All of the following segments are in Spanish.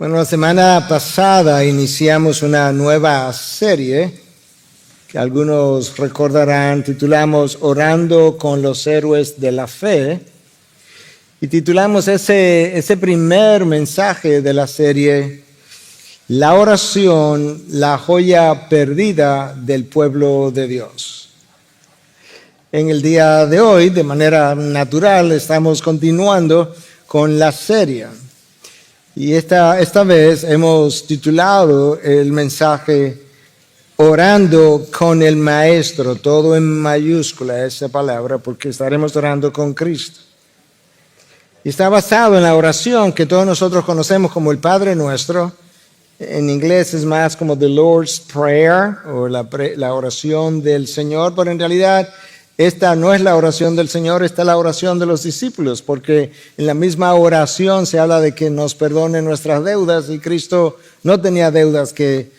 Bueno, la semana pasada iniciamos una nueva serie que algunos recordarán, titulamos Orando con los héroes de la fe, y titulamos ese primer mensaje de la serie, La oración, la joya perdida del pueblo de Dios. En el día de hoy, de manera natural, estamos continuando con la serie. Y esta vez hemos titulado el mensaje Orando con el Maestro, todo en mayúscula esa palabra, porque estaremos orando con Cristo. Y está basado en la oración que todos nosotros conocemos como el Padre Nuestro. En inglés es más como the Lord's Prayer o la oración del Señor, pero en realidad esta no es la oración del Señor, esta es la oración de los discípulos, porque en la misma oración se habla de que nos perdone nuestras deudas y Cristo no tenía deudas que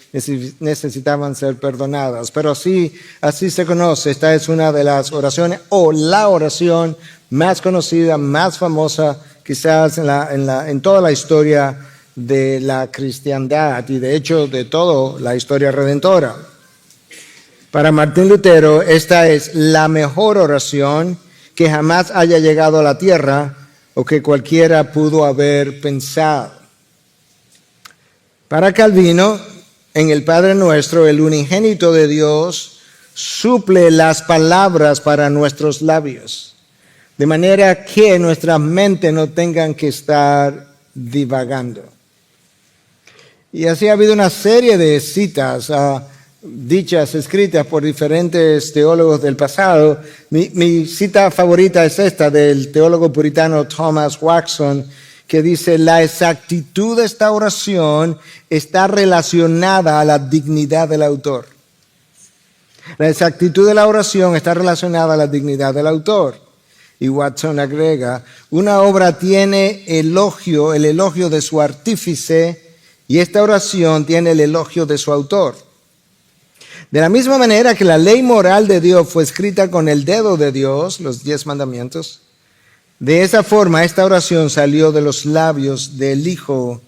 necesitaban ser perdonadas, pero así se conoce. Esta es una de las oraciones o la oración más conocida, más famosa quizás en toda la historia de la cristiandad y de hecho de toda la historia redentora. Para Martín Lutero, esta es la mejor oración que jamás haya llegado a la tierra o que cualquiera pudo haber pensado. Para Calvino, en el Padre Nuestro, el unigénito de Dios suple las palabras para nuestros labios, de manera que nuestras mentes no tengan que estar divagando. Y así ha habido una serie de citas dichas, escritas por diferentes teólogos del pasado. Mi cita favorita es esta del teólogo puritano Thomas Watson, que dice: la exactitud de esta oración está relacionada a la dignidad del autor. La exactitud de la oración está relacionada a la dignidad del autor. Y Watson agrega: una obra tiene el elogio de su artífice, y esta oración tiene el elogio de su autor. De la misma manera que la ley moral de Dios fue escrita con el dedo de Dios, los 10 mandamientos, de esa forma esta oración salió de los labios del Hijo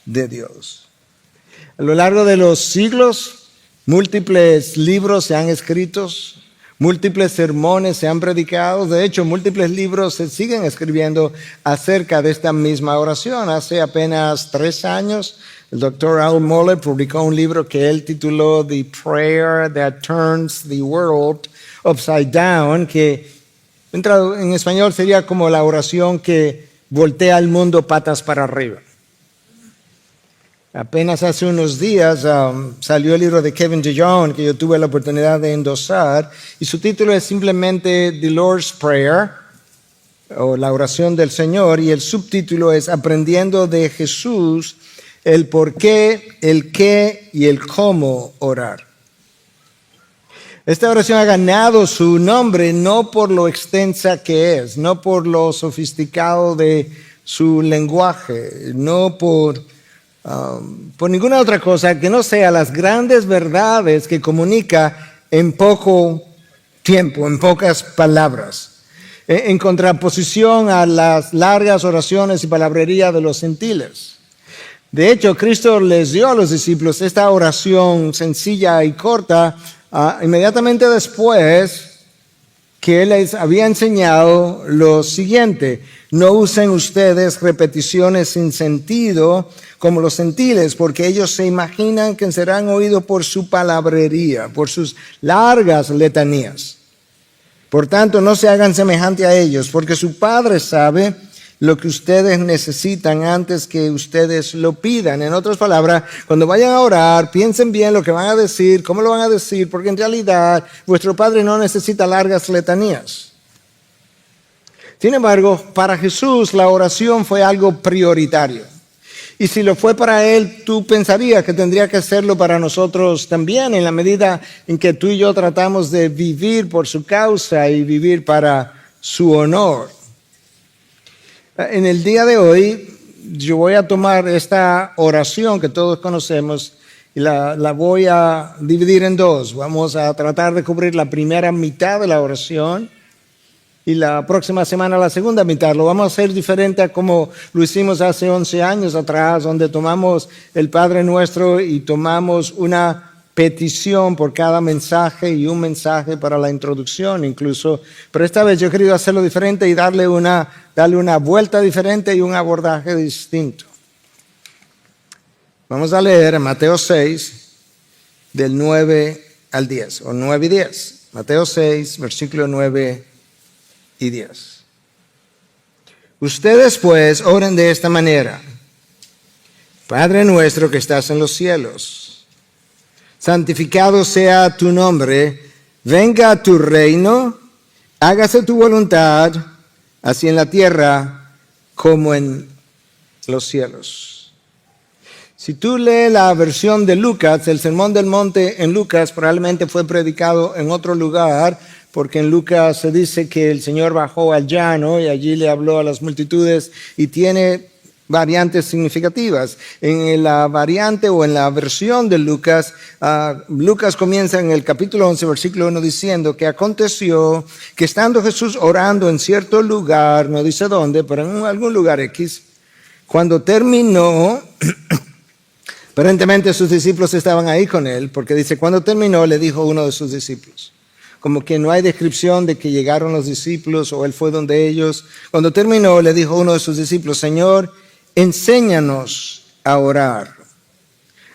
de Dios. A lo largo de los siglos, múltiples libros se han escrito, múltiples sermones se han predicado. De hecho, múltiples libros se siguen escribiendo acerca de esta misma oración. Hace apenas 3 años, el Dr. Al Mohler publicó un libro que él tituló The Prayer That Turns the World Upside Down, que en español sería como la oración que voltea el mundo patas para arriba. Apenas hace unos días salió el libro de Kevin DeYoung, que yo tuve la oportunidad de endosar, y su título es simplemente The Lord's Prayer, o la oración del Señor, y el subtítulo es Aprendiendo de Jesús el por qué, el qué y el cómo orar. Esta oración ha ganado su nombre no por lo extensa que es, no por lo sofisticado de su lenguaje, no por ninguna otra cosa que no sea las grandes verdades que comunica en poco tiempo, en pocas palabras, en contraposición a las largas oraciones y palabrería de los gentiles. De hecho, Cristo les dio a los discípulos esta oración sencilla y corta inmediatamente después que Él les había enseñado lo siguiente: no usen ustedes repeticiones sin sentido como los gentiles, porque ellos se imaginan que serán oídos por su palabrería, por sus largas letanías. Por tanto, no se hagan semejante a ellos, porque su Padre sabe lo que ustedes necesitan antes que ustedes lo pidan. En otras palabras, cuando vayan a orar, piensen bien lo que van a decir, cómo lo van a decir, porque en realidad vuestro Padre no necesita largas letanías. Sin embargo, para Jesús la oración fue algo prioritario. Y si lo fue para Él, tú pensarías que tendría que serlo para nosotros también, en la medida en que tú y yo tratamos de vivir por su causa y vivir para su honor. En el día de hoy, yo voy a tomar esta oración que todos conocemos y la voy a dividir en dos. Vamos a tratar de cubrir la primera mitad de la oración Y la próxima semana la segunda mitad. Lo vamos a hacer diferente a como lo hicimos hace 11 años atrás, donde tomamos el Padre Nuestro y tomamos una petición por cada mensaje y un mensaje para la introducción incluso. Pero esta vez yo he querido hacerlo diferente y darle una vuelta diferente y un abordaje distinto. Vamos a leer en Mateo 6, del 9 al 10, o 9 y 10. Mateo 6, versículo 9 y 10. Ustedes pues oren de esta manera: Padre nuestro que estás en los cielos, santificado sea tu nombre, venga tu reino, hágase tu voluntad, así en la tierra como en los cielos. Si tú lees la versión de Lucas, el Sermón del Monte en Lucas probablemente fue predicado en otro lugar, porque en Lucas se dice que el Señor bajó al llano y allí le habló a las multitudes y tiene variantes significativas. En la variante o en la versión de Lucas, Lucas comienza en el capítulo 11, versículo 1 diciendo que aconteció que estando Jesús orando en cierto lugar, no dice dónde, pero en algún lugar X, cuando terminó, aparentemente sus discípulos estaban ahí con él, porque dice, cuando terminó le dijo uno de sus discípulos. Como que no hay descripción de que llegaron los discípulos o él fue donde ellos. Cuando terminó le dijo uno de sus discípulos, Señor, enséñanos a orar,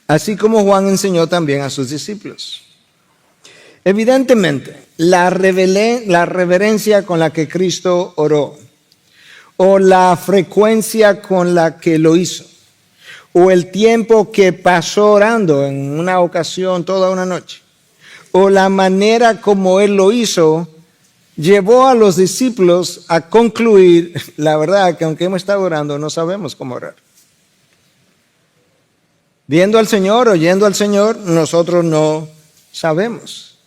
así como Juan enseñó también a sus discípulos. Evidentemente, la reverencia con la que Cristo oró, o la frecuencia con la que lo hizo, o el tiempo que pasó orando en una ocasión toda una noche, o la manera como él lo hizo, llevó a los discípulos a concluir, la verdad, que aunque hemos estado orando, no sabemos cómo orar. Viendo al Señor, oyendo al Señor, nosotros no sabemos.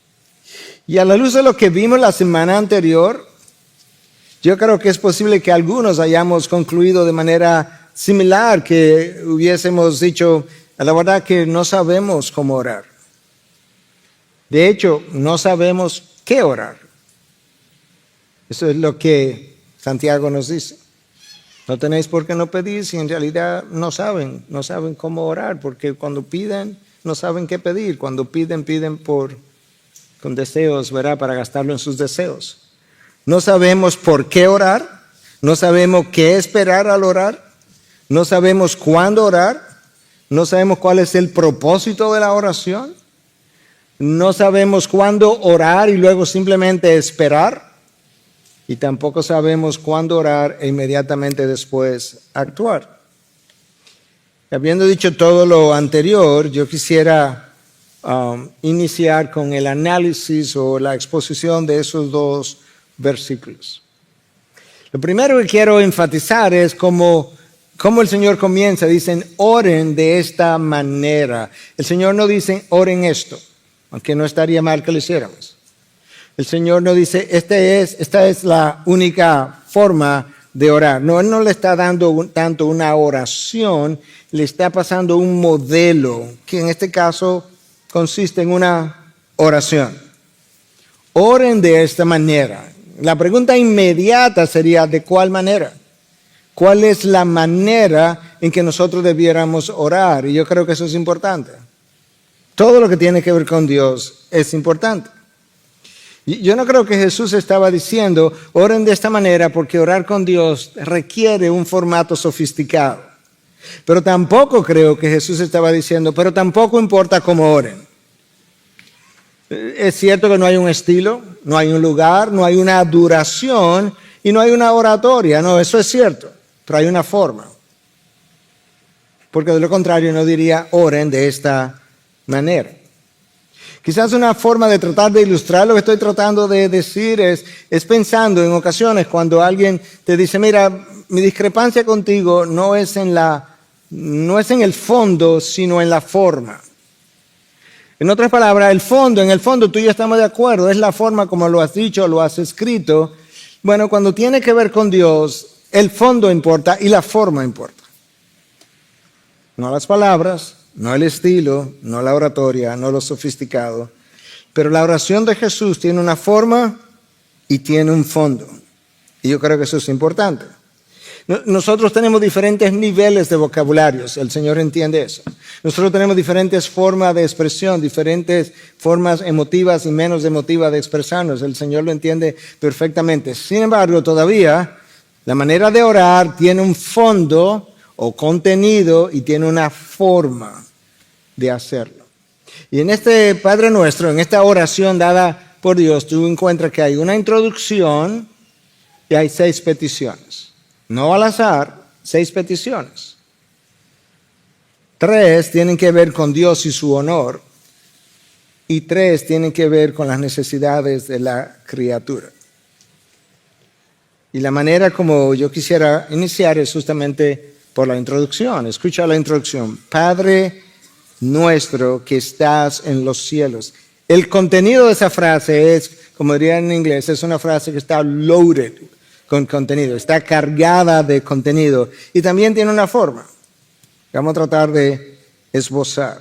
Y a la luz de lo que vimos la semana anterior, yo creo que es posible que algunos hayamos concluido de manera similar, que hubiésemos dicho, la verdad que no sabemos cómo orar. De hecho, no sabemos qué orar. Eso es lo que Santiago nos dice. No tenéis por qué no pedir si en realidad no saben cómo orar, porque cuando piden no saben qué pedir. Cuando piden con deseos, ¿verdad? Para gastarlo en sus deseos. No sabemos por qué orar, no sabemos qué esperar al orar, no sabemos cuándo orar, no sabemos cuál es el propósito de la oración, no sabemos cuándo orar y luego simplemente esperar, y tampoco sabemos cuándo orar e inmediatamente después actuar. Habiendo dicho todo lo anterior, yo quisiera iniciar con el análisis o la exposición de esos dos versículos. Lo primero que quiero enfatizar es cómo el Señor comienza. Dicen, oren de esta manera. El Señor no dice, oren esto, aunque no estaría mal que lo hiciéramos. El Señor no dice, esta es la única forma de orar. No, Él no le está dando tanto una oración, le está pasando un modelo, que en este caso consiste en una oración. Oren de esta manera. La pregunta inmediata sería, ¿de cuál manera? ¿Cuál es la manera en que nosotros debiéramos orar? Y yo creo que eso es importante. Todo lo que tiene que ver con Dios es importante. Yo no creo que Jesús estaba diciendo, oren de esta manera porque orar con Dios requiere un formato sofisticado. Pero tampoco creo que Jesús estaba diciendo, pero tampoco importa cómo oren. Es cierto que no hay un estilo, no hay un lugar, no hay una duración y no hay una oratoria. No, eso es cierto, pero hay una forma. Porque de lo contrario no diría oren de esta manera. Quizás una forma de tratar de ilustrar lo que estoy tratando de decir es pensando en ocasiones cuando alguien te dice, mira, mi discrepancia contigo no es en el fondo, sino en la forma. En otras palabras, en el fondo tú y yo estamos de acuerdo, es la forma como lo has dicho, lo has escrito. Bueno, cuando tiene que ver con Dios, el fondo importa y la forma importa. No las palabras, no el estilo, no la oratoria, no lo sofisticado. Pero la oración de Jesús tiene una forma y tiene un fondo. Y yo creo que eso es importante. Nosotros tenemos diferentes niveles de vocabularios, el Señor entiende eso. Nosotros tenemos diferentes formas de expresión, diferentes formas emotivas y menos emotivas de expresarnos. El Señor lo entiende perfectamente. Sin embargo, todavía la manera de orar tiene un fondo o contenido y tiene una forma de hacerlo. Y en este Padre Nuestro, en esta oración dada por Dios, tú encuentras que hay una introducción y hay 6 peticiones. No al azar, 6 peticiones. 3 tienen que ver con Dios y su honor. Y 3 tienen que ver con las necesidades de la criatura. Y la manera como yo quisiera iniciar es justamente por la introducción. Escucha la introducción. Padre nuestro que estás en los cielos. El contenido de esa frase es, como dirían en inglés, es una frase que está loaded con contenido, está cargada de contenido y también tiene una forma. Vamos a tratar de esbozar.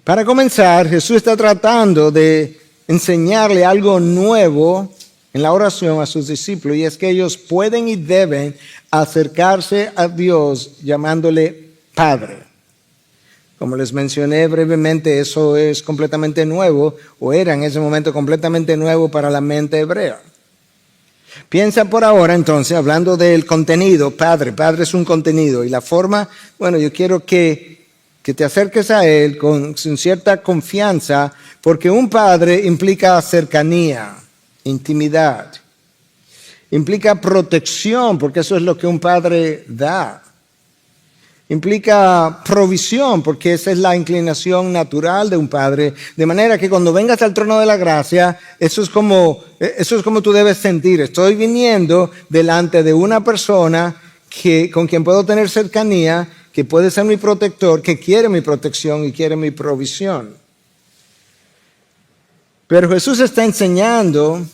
Para comenzar, Jesús está tratando de enseñarle algo nuevo en la oración a sus discípulos y es que ellos pueden y deben acercarse a Dios llamándole Padre. Como les mencioné brevemente, eso es completamente nuevo o era en ese momento completamente nuevo para la mente hebrea. Piensa por ahora entonces, hablando del contenido, Padre es un contenido y la forma, bueno, yo quiero que te acerques a Él con cierta confianza, porque un padre implica cercanía, intimidad, implica protección, porque eso es lo que un padre da. Implica provisión, porque esa es la inclinación natural de un padre. De manera que cuando vengas al trono de la gracia, eso es como tú debes sentir. Estoy viniendo delante de una persona con quien puedo tener cercanía, que puede ser mi protector, que quiere mi protección y quiere mi provisión. Pero Jesús está enseñando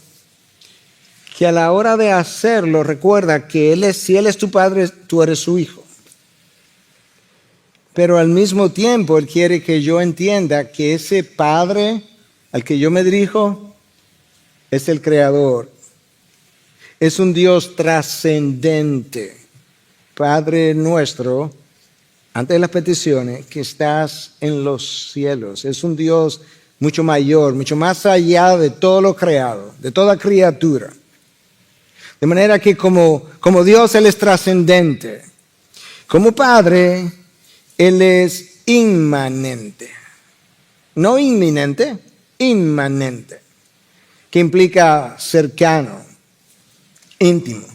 que a la hora de hacerlo, recuerda que si Él es tu padre, tú eres su hijo. Pero al mismo tiempo Él quiere que yo entienda que ese Padre al que yo me dirijo es el Creador. Es un Dios trascendente. Padre nuestro, antes de las peticiones, que estás en los cielos. Es un Dios mucho mayor, mucho más allá de todo lo creado, de toda criatura. De manera que como Dios, Él es trascendente. Como Padre, Él es inmanente, no inminente, inmanente, que implica cercano, íntimo.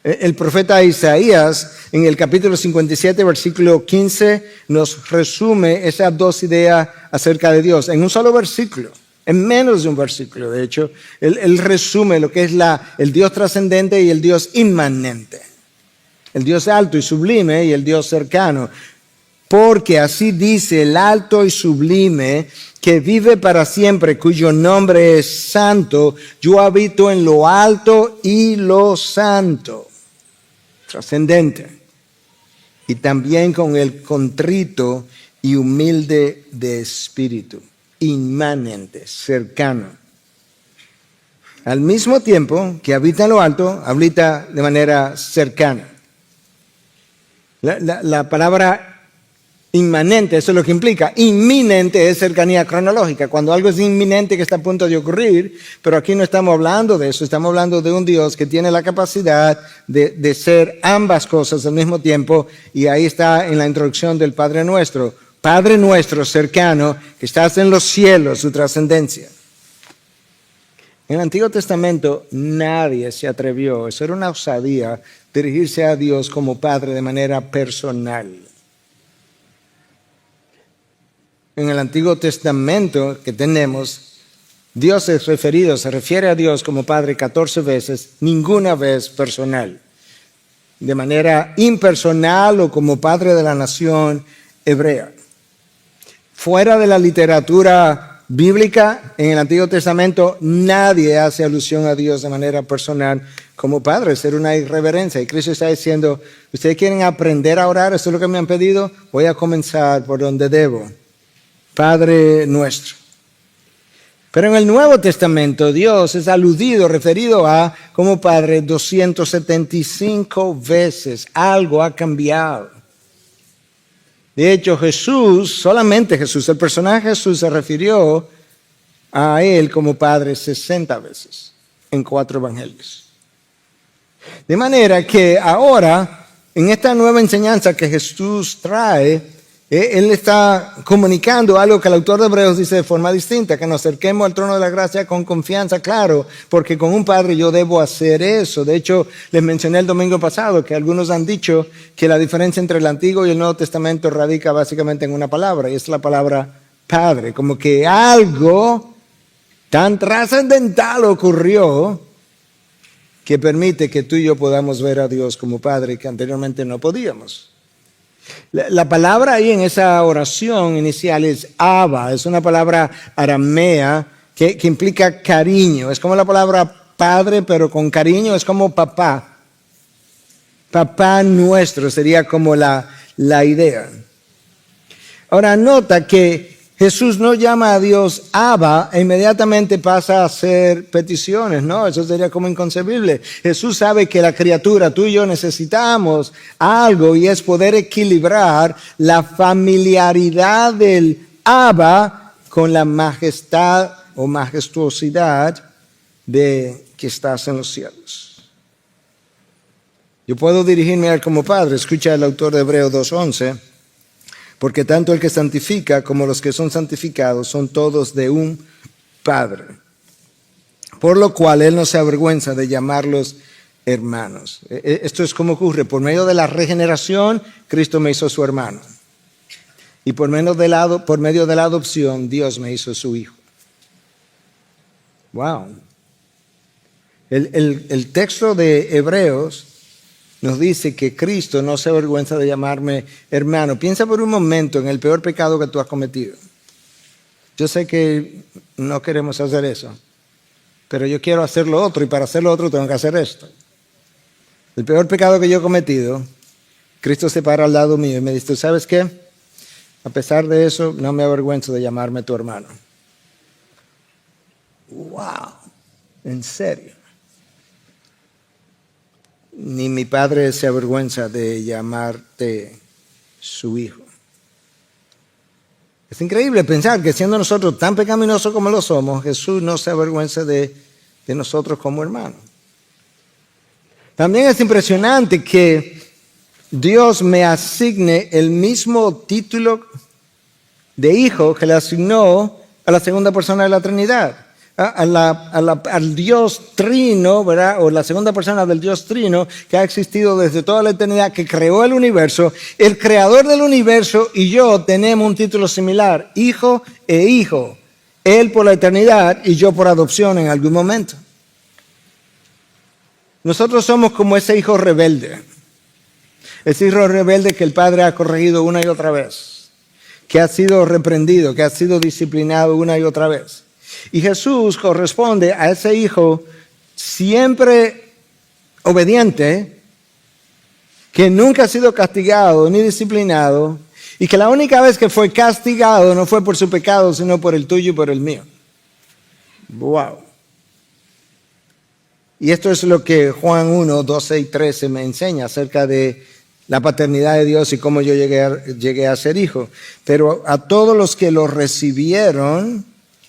El profeta Isaías, en el capítulo 57, versículo 15, nos resume esas 2 ideas acerca de Dios en un solo versículo, en menos de un versículo. De hecho, él resume lo que es el Dios trascendente y el Dios inmanente. El Dios alto y sublime y el Dios cercano. Porque así dice el alto y sublime, que vive para siempre, cuyo nombre es santo. Yo habito en lo alto y lo santo. Trascendente. Y también con el contrito y humilde de espíritu. Inmanente, cercano. Al mismo tiempo que habita en lo alto, habita de manera cercana. La palabra inmanente, eso es lo que implica. Inminente es cercanía cronológica. Cuando algo es inminente que está a punto de ocurrir, pero aquí no estamos hablando de eso. Estamos hablando de un Dios que tiene la capacidad de ser ambas cosas al mismo tiempo. Y ahí está en la introducción del Padre Nuestro. Padre Nuestro cercano, que estás en los cielos, su trascendencia. En el Antiguo Testamento nadie se atrevió, eso era una osadía, dirigirse a Dios como Padre de manera personal. En el Antiguo Testamento que tenemos, Dios se refiere a Dios como Padre 14 veces, ninguna vez personal. De manera impersonal o como Padre de la nación hebrea. Fuera de la literatura bíblica, en el Antiguo Testamento, nadie hace alusión a Dios de manera personal como Padre. Es una irreverencia. Y Cristo está diciendo, ¿ustedes quieren aprender a orar? ¿Esto es lo que me han pedido? Voy a comenzar por donde debo. Padre nuestro. Pero en el Nuevo Testamento Dios es aludido, referido a como Padre 275 veces. Algo ha cambiado. De hecho, Jesús, solamente Jesús, el personaje Jesús se refirió a Él como Padre 60 veces en 4 evangelios. De manera que ahora, en esta nueva enseñanza que Jesús trae, Él está comunicando algo que el autor de Hebreos dice de forma distinta, que nos acerquemos al trono de la gracia con confianza, claro, porque con un padre yo debo hacer eso. De hecho, les mencioné el domingo pasado que algunos han dicho que la diferencia entre el Antiguo y el Nuevo Testamento radica básicamente en una palabra, y es la palabra padre. Como que algo tan trascendental ocurrió que permite que tú y yo podamos ver a Dios como padre que anteriormente no podíamos. La palabra ahí en esa oración inicial es Abba, es una palabra aramea que implica cariño. Es como la palabra padre, pero con cariño, es como papá. Papá nuestro sería como la idea. Ahora nota que Jesús no llama a Dios Abba e inmediatamente pasa a hacer peticiones, ¿no? Eso sería como inconcebible. Jesús sabe que la criatura, tú y yo, necesitamos algo y es poder equilibrar la familiaridad del Abba con la majestad o majestuosidad de que estás en los cielos. Yo puedo dirigirme a Él como Padre. Escucha el autor de Hebreos 2:11. Porque tanto el que santifica como los que son santificados son todos de un Padre. Por lo cual Él no se avergüenza de llamarlos hermanos. Esto es como ocurre. Por medio de la regeneración, Cristo me hizo su hermano. Y por medio de la adopción, Dios me hizo su hijo. Wow. El texto de Hebreos nos dice que Cristo no se avergüenza de llamarme hermano. Piensa por un momento en el peor pecado que tú has cometido. Yo sé que no queremos hacer eso, pero yo quiero hacer lo otro y para hacer lo otro tengo que hacer esto. El peor pecado que yo he cometido, Cristo se para al lado mío y me dice, ¿sabes qué? A pesar de eso, no me avergüenzo de llamarme tu hermano. ¡Wow! ¿En serio? Ni mi padre se avergüenza de llamarte su hijo. Es increíble pensar que siendo nosotros tan pecaminosos como lo somos, Jesús no se avergüenza de nosotros como hermanos. También es impresionante que Dios me asigne el mismo título de hijo que le asignó a la segunda persona de la Trinidad. Al Dios Trino, ¿verdad? O la segunda persona del Dios Trino que ha existido desde toda la eternidad, que creó el universo. El creador del universo y yo tenemos un título similar, hijo e hijo. Él por la eternidad y yo por adopción en algún momento. Nosotros somos como ese hijo rebelde. Ese hijo rebelde que el padre ha corregido una y otra vez, que ha sido reprendido, que ha sido disciplinado una y otra vez. Y Jesús corresponde a ese hijo siempre obediente, que nunca ha sido castigado ni disciplinado, y que la única vez que fue castigado no fue por su pecado, sino por el tuyo y por el mío. ¡Wow! Y esto es lo que Juan 1, 12 y 13 me enseña acerca de la paternidad de Dios y cómo yo llegué a ser hijo. Pero a todos los que lo recibieron,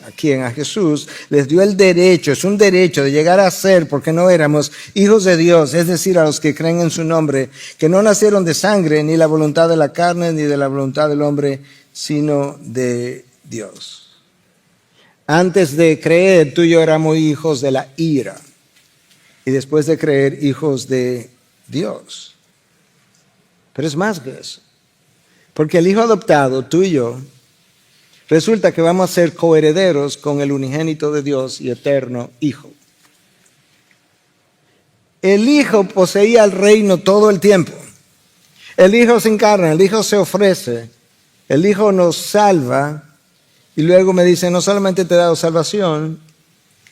a quien, a Jesús, les dio el derecho, es un derecho de llegar a ser, porque no éramos hijos de Dios, es decir, a los que creen en su nombre, que no nacieron de sangre, ni la voluntad de la carne, ni de la voluntad del hombre, sino de Dios. Antes de creer, tú y yo éramos hijos de la ira, y después de creer, hijos de Dios. Pero es más que eso, porque el hijo adoptado, tú y yo, resulta que vamos a ser coherederos con el unigénito de Dios y eterno Hijo. El Hijo poseía el reino todo el tiempo. El Hijo se encarna, el Hijo se ofrece, el Hijo nos salva y luego me dice, no solamente te he dado salvación,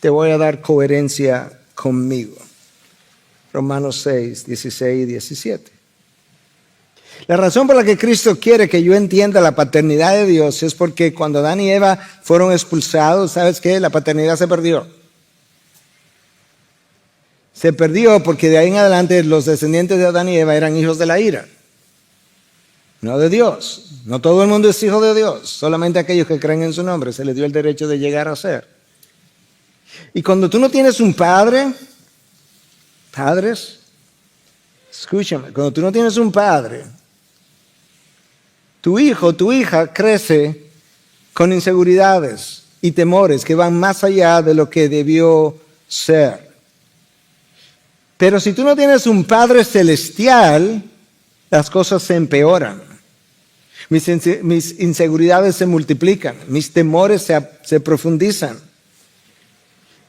te voy a dar coherencia conmigo. Romanos 6, 16 y 17. La razón por la que Cristo quiere que yo entienda la paternidad de Dios es porque cuando Adán y Eva fueron expulsados, ¿sabes qué? La paternidad se perdió. Se perdió porque de ahí en adelante los descendientes de Adán y Eva eran hijos de la ira, no de Dios. No todo el mundo es hijo de Dios, solamente aquellos que creen en su nombre se les dio el derecho de llegar a ser. Y cuando tú no tienes un padre, padres, escúchame, cuando tú no tienes un padre, tu hijo, tu hija crece con inseguridades y temores que van más allá de lo que debió ser. Pero si tú no tienes un Padre celestial, las cosas se empeoran. Mis inseguridades se multiplican, mis temores se profundizan.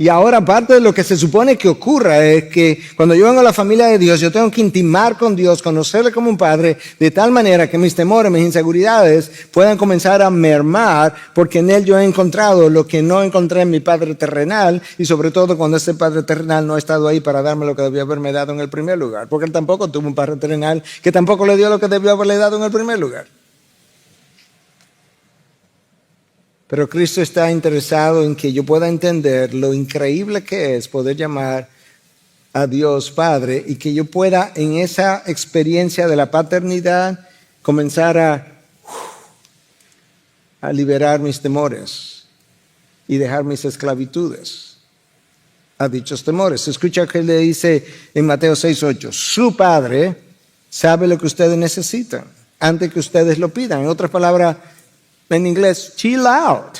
Y ahora parte de lo que se supone que ocurra es que cuando yo vengo a la familia de Dios, yo tengo que intimar con Dios, conocerle como un padre, de tal manera que mis temores, mis inseguridades puedan comenzar a mermar, porque en Él yo he encontrado lo que no encontré en mi Padre terrenal, y sobre todo cuando ese Padre terrenal no ha estado ahí para darme lo que debió haberme dado en el primer lugar, porque Él tampoco tuvo un Padre terrenal que tampoco le dio lo que debió haberle dado en el primer lugar. Pero Cristo está interesado en que yo pueda entender lo increíble que es poder llamar a Dios Padre y que yo pueda en esa experiencia de la paternidad comenzar a liberar mis temores y dejar mis esclavitudes a dichos temores. Escucha que le dice en Mateo 6:8, su Padre sabe lo que ustedes necesitan antes que ustedes lo pidan. En otras palabras, en inglés, chill out.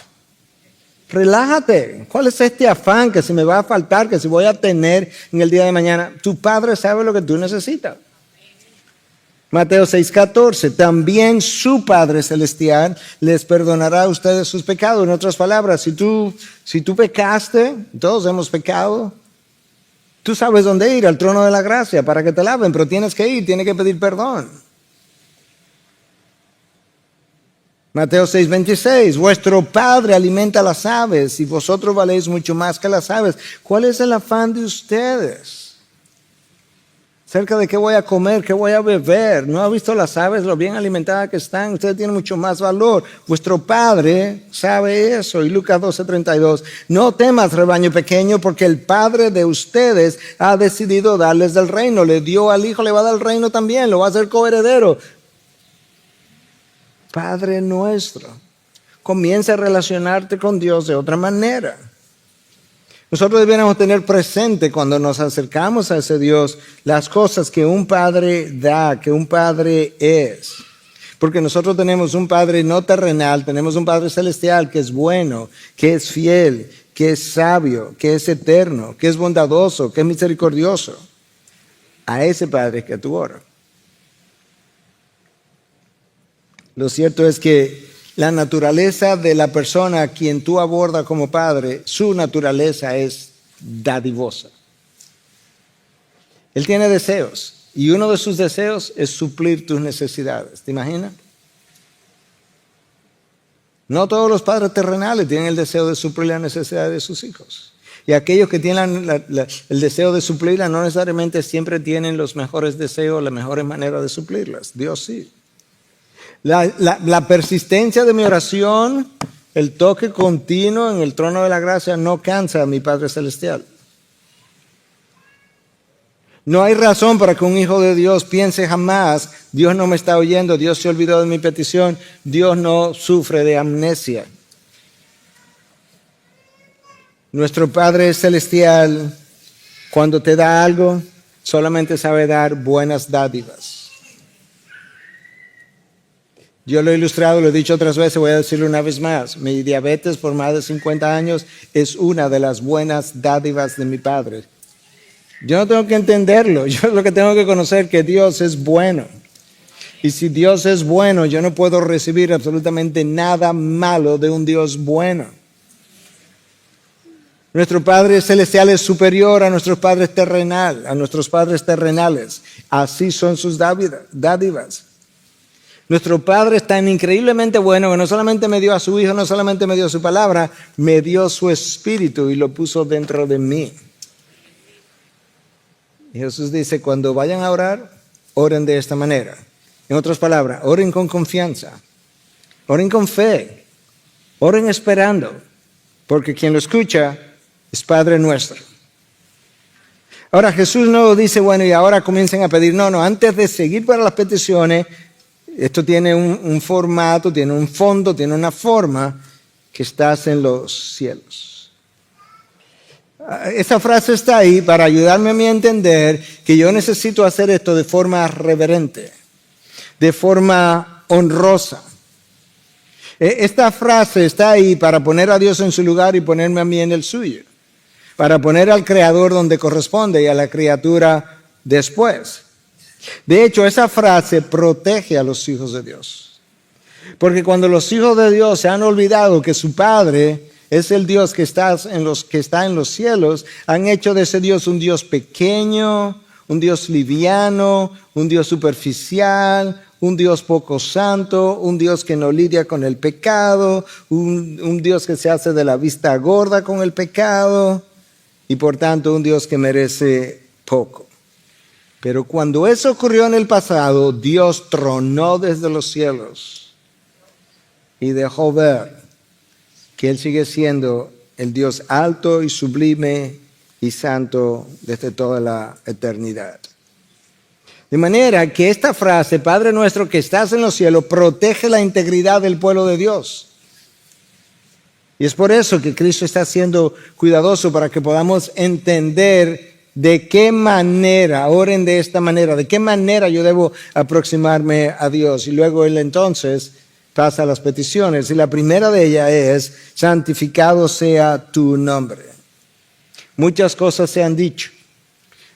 Relájate. ¿Cuál es este afán que se me va a faltar, que se voy a tener en el día de mañana? Tu Padre sabe lo que tú necesitas. Mateo 6:14, también su Padre Celestial les perdonará a ustedes sus pecados. En otras palabras, si tú pecaste, todos hemos pecado, tú sabes dónde ir, al trono de la gracia, para que te laven, pero tienes que ir, tienes que pedir perdón. Mateo 6:26, vuestro Padre alimenta las aves y vosotros valéis mucho más que las aves. ¿Cuál es el afán de ustedes? Acerca de qué voy a comer, qué voy a beber. ¿No ha visto las aves, lo bien alimentadas que están? Ustedes tienen mucho más valor. Vuestro Padre sabe eso. Y Lucas 12:32, no temas, rebaño pequeño, porque el Padre de ustedes ha decidido darles del reino. Le dio al Hijo, le va a dar el reino también, lo va a hacer coheredero. Padre nuestro, comienza a relacionarte con Dios de otra manera. Nosotros debiéramos tener presente cuando nos acercamos a ese Dios las cosas que un Padre da, que un Padre es. Porque nosotros tenemos un Padre no terrenal, tenemos un Padre celestial que es bueno, que es fiel, que es sabio, que es eterno, que es bondadoso, que es misericordioso. A ese Padre que tú oras. Lo cierto es que la naturaleza de la persona a quien tú abordas como padre, su naturaleza es dadivosa. Él tiene deseos y uno de sus deseos es suplir tus necesidades. ¿Te imaginas? No todos los padres terrenales tienen el deseo de suplir las necesidades de sus hijos. Y aquellos que tienen el deseo de suplirlas no necesariamente siempre tienen los mejores deseos, las mejores maneras de suplirlas. Dios sí. La persistencia de mi oración, el toque continuo en el trono de la gracia no cansa a mi Padre Celestial. No hay razón para que un hijo de Dios piense jamás, Dios no me está oyendo, Dios se olvidó de mi petición, Dios no sufre de amnesia. Nuestro Padre Celestial, cuando te da algo, solamente sabe dar buenas dádivas. Yo lo he ilustrado, lo he dicho otras veces, voy a decirlo una vez más. Mi diabetes por más de 50 años es una de las buenas dádivas de mi Padre. Yo no tengo que entenderlo, yo lo que tengo que conocer es que Dios es bueno. Y si Dios es bueno, yo no puedo recibir absolutamente nada malo de un Dios bueno. Nuestro Padre Celestial es superior a nuestros padres terrenales. Así son sus dádivas. Nuestro Padre es tan increíblemente bueno que no solamente me dio a su Hijo, no solamente me dio su palabra, me dio su Espíritu y lo puso dentro de mí. Y Jesús dice, cuando vayan a orar, oren de esta manera. En otras palabras, oren con confianza, oren con fe, oren esperando, porque quien lo escucha es Padre nuestro. Ahora Jesús no dice, bueno, y ahora comiencen a pedir. No, antes de seguir para las peticiones, esto tiene un formato, tiene un fondo, tiene una forma, que estás en los cielos. Esa frase está ahí para ayudarme a mí a entender que yo necesito hacer esto de forma reverente, de forma honrosa. Esta frase está ahí para poner a Dios en su lugar y ponerme a mí en el suyo, para poner al Creador donde corresponde y a la criatura después. De hecho, esa frase protege a los hijos de Dios. Porque cuando los hijos de Dios se han olvidado que su Padre es el Dios que está en los cielos, han hecho de ese Dios un Dios pequeño, un Dios liviano, un Dios superficial, un Dios poco santo, un Dios que no lidia con el pecado, un Dios que se hace de la vista gorda con el pecado y por tanto un Dios que merece poco. Pero cuando eso ocurrió en el pasado, Dios tronó desde los cielos y dejó ver que Él sigue siendo el Dios alto y sublime y santo desde toda la eternidad. De manera que esta frase, Padre nuestro que estás en los cielos, protege la integridad del pueblo de Dios. Y es por eso que Cristo está siendo cuidadoso para que podamos entender de qué manera, oren de esta manera, de qué manera yo debo aproximarme a Dios. Y luego Él entonces pasa a las peticiones. Y la primera de ellas es, santificado sea tu nombre. Muchas cosas se han dicho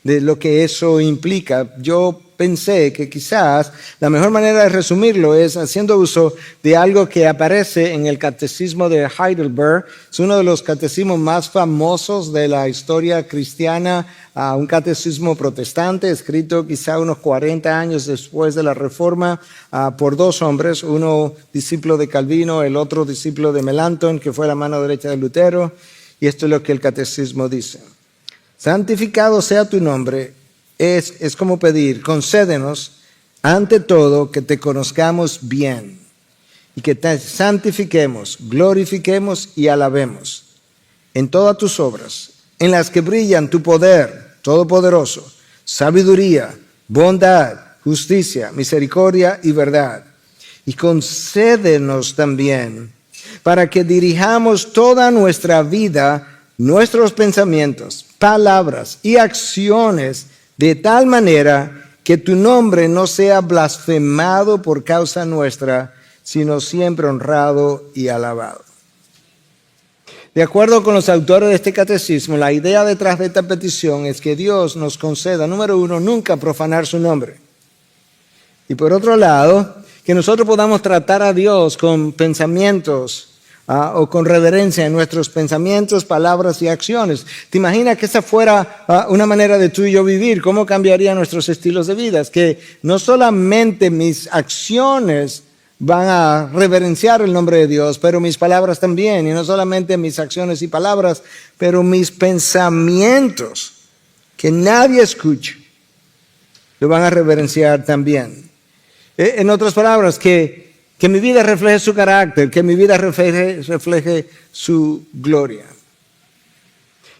de lo que eso implica. Yo pensé que quizás la mejor manera de resumirlo es haciendo uso de algo que aparece en el Catecismo de Heidelberg. Es uno de los catecismos más famosos de la historia cristiana, un catecismo protestante escrito quizá unos 40 años después de la Reforma por dos hombres, uno discípulo de Calvino, el otro discípulo de Melanchthon, que fue la mano derecha de Lutero. Y esto es lo que el catecismo dice. Santificado sea tu nombre, es como pedir, concédenos ante todo que te conozcamos bien y que te santifiquemos, glorifiquemos y alabemos en todas tus obras, en las que brillan tu poder todopoderoso, sabiduría, bondad, justicia, misericordia y verdad. Y concédenos también para que dirijamos toda nuestra vida, nuestros pensamientos, palabras y acciones de tal manera que tu nombre no sea blasfemado por causa nuestra, sino siempre honrado y alabado. De acuerdo con los autores de este catecismo, la idea detrás de esta petición es que Dios nos conceda, número uno, nunca profanar su nombre. Y por otro lado, que nosotros podamos tratar a Dios con pensamientos o con reverencia en nuestros pensamientos, palabras y acciones. ¿Te imaginas que esa fuera una manera de tú y yo vivir? ¿Cómo cambiaría nuestros estilos de vida? Es que no solamente mis acciones van a reverenciar el nombre de Dios, pero mis palabras también. Y no solamente mis acciones y palabras, pero mis pensamientos, que nadie escuche, lo van a reverenciar también. En otras palabras, que mi vida refleje su carácter, que mi vida refleje su gloria.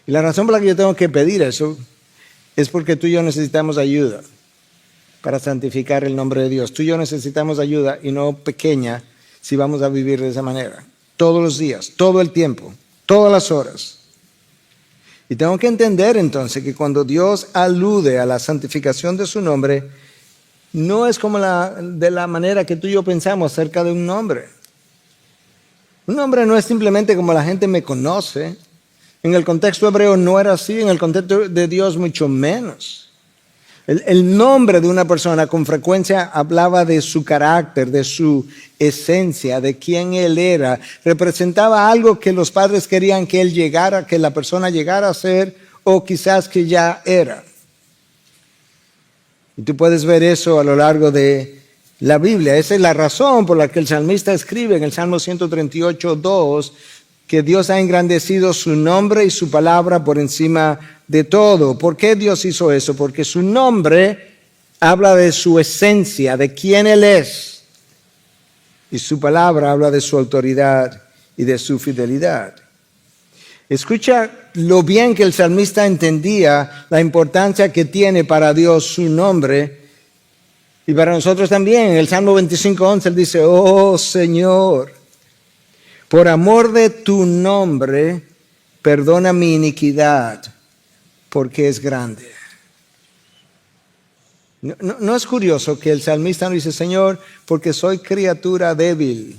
Y la razón por la que yo tengo que pedir eso es porque tú y yo necesitamos ayuda para santificar el nombre de Dios. Tú y yo necesitamos ayuda y no pequeña si vamos a vivir de esa manera. Todos los días, todo el tiempo, todas las horas. Y tengo que entender entonces que cuando Dios alude a la santificación de su nombre, no es como de la manera que tú y yo pensamos acerca de un nombre. Un nombre no es simplemente como la gente me conoce. En el contexto hebreo no era así, en el contexto de Dios mucho menos. El nombre de una persona con frecuencia hablaba de su carácter, de su esencia, de quién él era. Representaba algo que los padres querían que él llegara, que la persona llegara a ser o quizás que ya era. Y tú puedes ver eso a lo largo de la Biblia. Esa es la razón por la que el salmista escribe en el Salmo 138:2 que Dios ha engrandecido su nombre y su palabra por encima de todo. ¿Por qué Dios hizo eso? Porque su nombre habla de su esencia, de quién Él es. Y su palabra habla de su autoridad y de su fidelidad. Escucha lo bien que el salmista entendía la importancia que tiene para Dios su nombre y para nosotros también. En el Salmo 25:11 él dice, oh Señor, por amor de tu nombre, perdona mi iniquidad, porque es grande. No es curioso que el salmista no dice, Señor, porque soy criatura débil,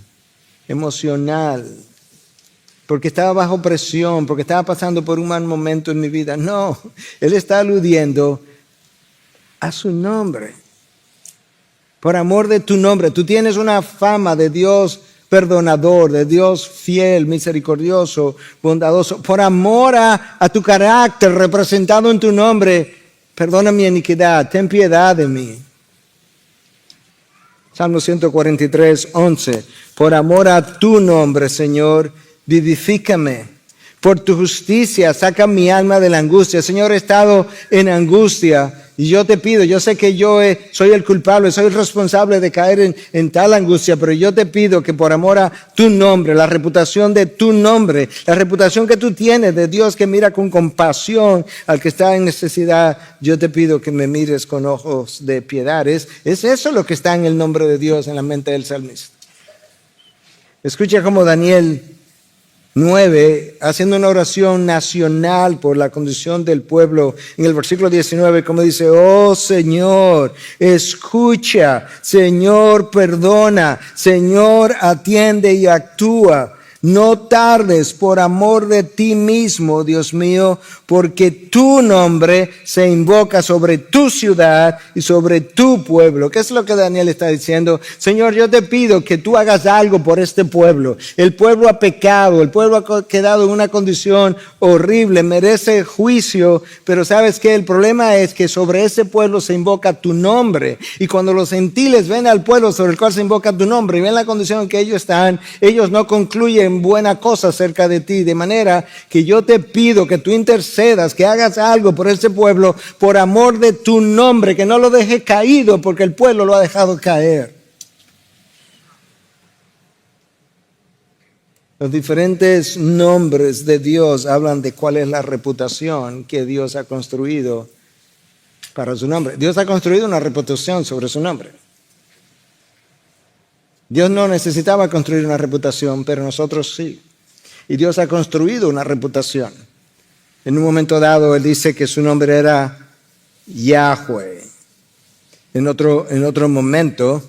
emocional, porque estaba bajo presión, porque estaba pasando por un mal momento en mi vida. No, él está aludiendo a su nombre. Por amor de tu nombre, tú tienes una fama de Dios perdonador, de Dios fiel, misericordioso, bondadoso. Por amor a tu carácter representado en tu nombre, perdona mi iniquidad, ten piedad de mí. Salmo 143:11. Por amor a tu nombre, Señor, vivifícame. Por tu justicia, saca mi alma de la angustia. Señor, he estado en angustia y yo te pido, yo sé que yo soy el culpable, soy el responsable de caer en tal angustia, pero yo te pido que por amor a tu nombre, la reputación de tu nombre, la reputación que tú tienes de Dios que mira con compasión al que está en necesidad, yo te pido que me mires con ojos de piedad. Es eso lo que está en el nombre de Dios en la mente del salmista. Escucha cómo Daniel 9, haciendo una oración nacional por la condición del pueblo, en el versículo 19, como dice, oh Señor, escucha, Señor, perdona, Señor, atiende y actúa. No tardes por amor de ti mismo, Dios mío, porque tu nombre se invoca sobre tu ciudad y sobre tu pueblo. ¿Qué es lo que Daniel está diciendo? Señor, yo te pido que tú hagas algo por este pueblo. El pueblo ha pecado, el pueblo ha quedado en una condición horrible, merece juicio, pero ¿sabes qué? El problema es que sobre ese pueblo se invoca tu nombre. Y cuando los gentiles ven al pueblo sobre el cual se invoca tu nombre y ven la condición en que ellos están, ellos no concluyen buena cosa acerca de ti, de manera que yo te pido que tú intercedas, que hagas algo por ese pueblo, por amor de tu nombre, que no lo dejes caído porque el pueblo lo ha dejado caer. Los diferentes nombres de Dios hablan de cuál es la reputación que Dios ha construido para su nombre. Dios ha construido una reputación sobre su nombre. Dios no necesitaba construir una reputación, pero nosotros sí. Y Dios ha construido una reputación. En un momento dado, Él dice que su nombre era Yahweh. En otro momento,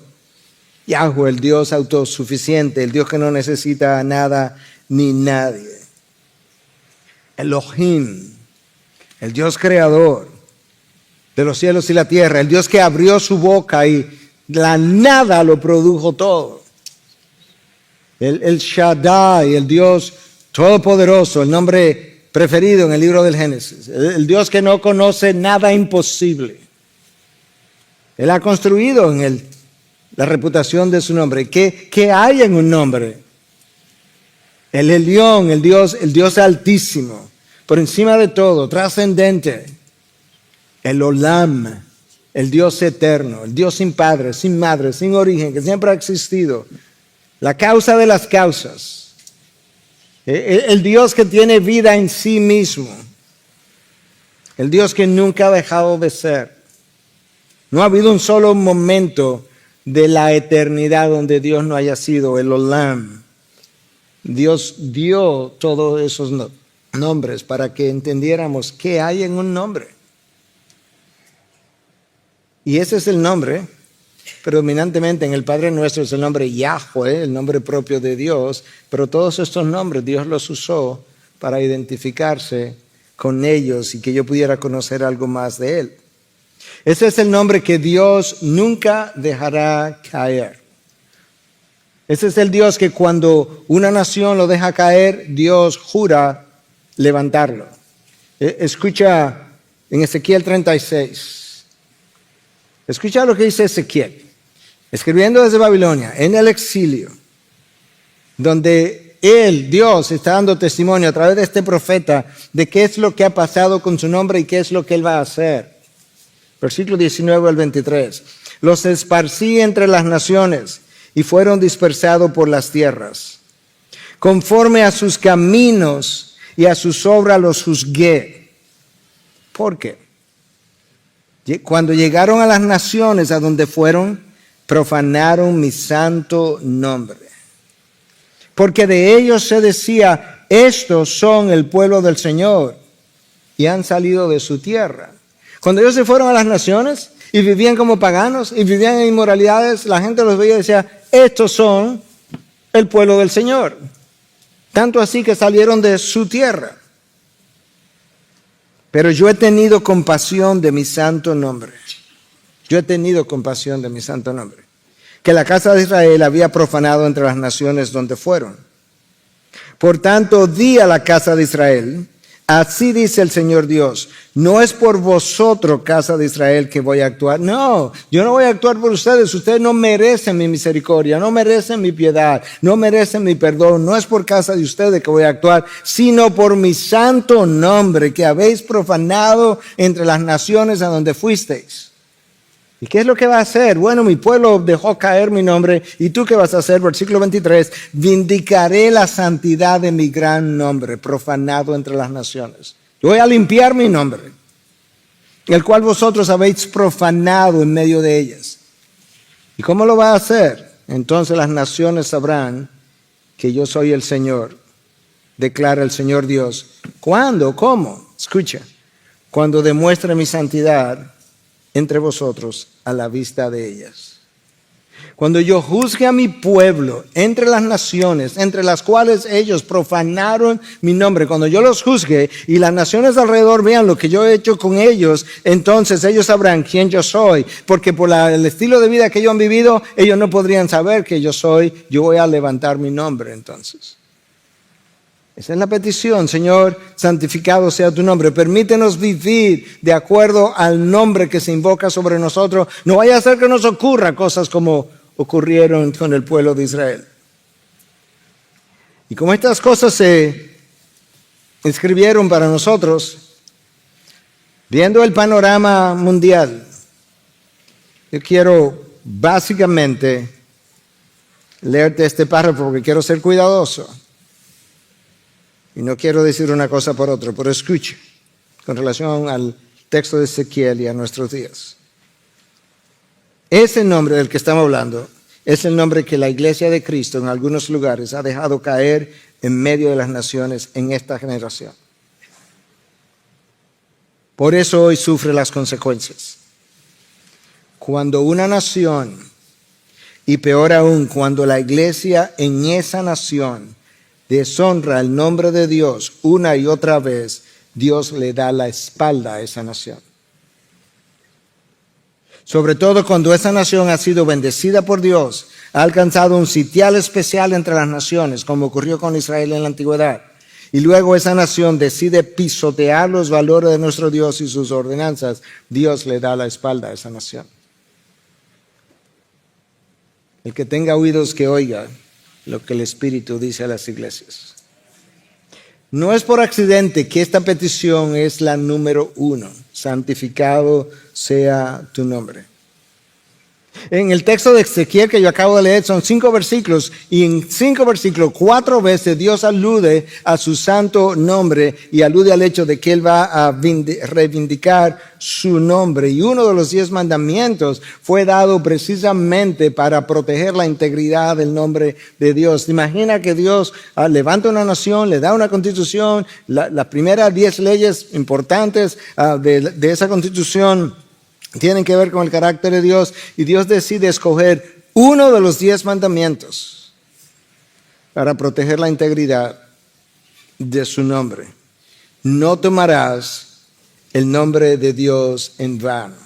Yahweh, el Dios autosuficiente, el Dios que no necesita nada ni nadie. Elohim, el Dios creador de los cielos y la tierra, el Dios que abrió su boca y la nada lo produjo todo. El Shaddai, el Dios todopoderoso, el nombre preferido en el libro del Génesis. El Dios que no conoce nada imposible. Él ha construido en la reputación de su nombre. ¿Qué hay en un nombre? El Elión, el Dios altísimo, por encima de todo, trascendente. El Olam, el Dios eterno, el Dios sin padre, sin madre, sin origen, que siempre ha existido. La causa de las causas. El Dios que tiene vida en sí mismo. El Dios que nunca ha dejado de ser. No ha habido un solo momento de la eternidad donde Dios no haya sido el Olam. Dios dio todos esos nombres para que entendiéramos qué hay en un nombre. Y ese es el nombre, predominantemente en el Padre Nuestro es el nombre Yahweh, el nombre propio de Dios, pero todos estos nombres Dios los usó para identificarse con ellos y que yo pudiera conocer algo más de Él. Ese es el nombre que Dios nunca dejará caer. Ese es el Dios que cuando una nación lo deja caer, Dios jura levantarlo. Escucha en Ezequiel 36. Escucha lo que dice Ezequiel, escribiendo desde Babilonia, en el exilio, donde Él, Dios, está dando testimonio a través de este profeta de qué es lo que ha pasado con su nombre y qué es lo que Él va a hacer. Versículo 19 al 23. Los esparcí entre las naciones y fueron dispersados por las tierras. Conforme a sus caminos y a sus obras los juzgué. ¿Por qué? Cuando llegaron a las naciones a donde fueron, profanaron mi santo nombre. Porque de ellos se decía, estos son el pueblo del Señor y han salido de su tierra. Cuando ellos se fueron a las naciones y vivían como paganos y vivían en inmoralidades, la gente los veía y decía, estos son el pueblo del Señor. Tanto así que salieron de su tierra. Pero yo he tenido compasión de mi santo nombre. Yo he tenido compasión de mi santo nombre, que la casa de Israel había profanado entre las naciones donde fueron. Por tanto, di a la casa de Israel, así dice el Señor Dios, no es por vosotros, casa de Israel, que voy a actuar. No, yo no voy a actuar por ustedes. Ustedes no merecen mi misericordia, no merecen mi piedad, no merecen mi perdón. No es por casa de ustedes que voy a actuar, sino por mi santo nombre que habéis profanado entre las naciones a donde fuisteis. ¿Y qué es lo que va a hacer? Bueno, mi pueblo dejó caer mi nombre. ¿Y tú qué vas a hacer? Versículo 23. Vindicaré la santidad de mi gran nombre, profanado entre las naciones. Yo voy a limpiar mi nombre, el cual vosotros habéis profanado en medio de ellas. ¿Y cómo lo va a hacer? Entonces las naciones sabrán que yo soy el Señor, declara el Señor Dios. ¿Cuándo? ¿Cómo? Escucha. Cuando demuestre mi santidad entre vosotros a la vista de ellas. Cuando yo juzgue a mi pueblo entre las naciones, entre las cuales ellos profanaron mi nombre, cuando yo los juzgue y las naciones alrededor vean lo que yo he hecho con ellos, entonces ellos sabrán quién yo soy, porque por el estilo de vida que ellos han vivido, ellos no podrían saber que yo soy. Yo voy a levantar mi nombre entonces. Esa es la petición. Señor, santificado sea tu nombre. Permítenos vivir de acuerdo al nombre que se invoca sobre nosotros. No vaya a ser que nos ocurra cosas como ocurrieron con el pueblo de Israel. Y como estas cosas se escribieron para nosotros, viendo el panorama mundial, yo quiero básicamente leerte este párrafo porque quiero ser cuidadoso. Y no quiero decir una cosa por otra, pero escuche con relación al texto de Ezequiel y a nuestros días. Ese nombre del que estamos hablando es el nombre que la iglesia de Cristo en algunos lugares ha dejado caer en medio de las naciones en esta generación. Por eso hoy sufre las consecuencias. Cuando una nación, y peor aún, cuando la iglesia en esa nación deshonra el nombre de Dios una y otra vez, Dios le da la espalda a esa nación. Sobre todo cuando esa nación ha sido bendecida por Dios, ha alcanzado un sitial especial entre las naciones, como ocurrió con Israel en la antigüedad. Y luego esa nación decide pisotear los valores de nuestro Dios y sus ordenanzas, Dios le da la espalda a esa nación. El que tenga oídos que oiga lo que el Espíritu dice a las iglesias. No es por accidente que esta petición es la número 1. Santificado sea tu nombre. En el texto de Ezequiel que yo acabo de leer son 5 versículos y en 5 versículos 4 veces Dios alude a su santo nombre y alude al hecho de que Él va a reivindicar su nombre. Y uno de los 10 mandamientos fue dado precisamente para proteger la integridad del nombre de Dios. Imagina que Dios levanta una nación, le da una constitución, las primeras 10 leyes importantes de esa constitución tienen que ver con el carácter de Dios y Dios decide escoger uno de los 10 mandamientos para proteger la integridad de su nombre. No tomarás el nombre de Dios en vano.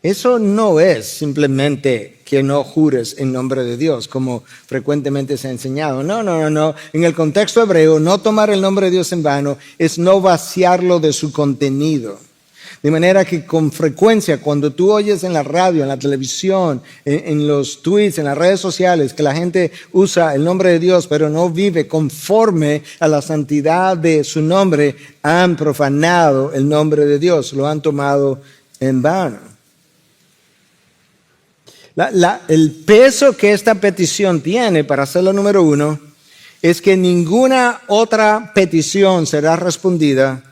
Eso no es simplemente que no jures en nombre de Dios, como frecuentemente se ha enseñado. No. En el contexto hebreo, no tomar el nombre de Dios en vano es no vaciarlo de su contenido. De manera que con frecuencia, cuando tú oyes en la radio, en la televisión, en los tweets, en las redes sociales, que la gente usa el nombre de Dios, pero no vive conforme a la santidad de su nombre, han profanado el nombre de Dios, lo han tomado en vano. El peso que esta petición tiene, para hacerlo número uno, es que ninguna otra petición será respondida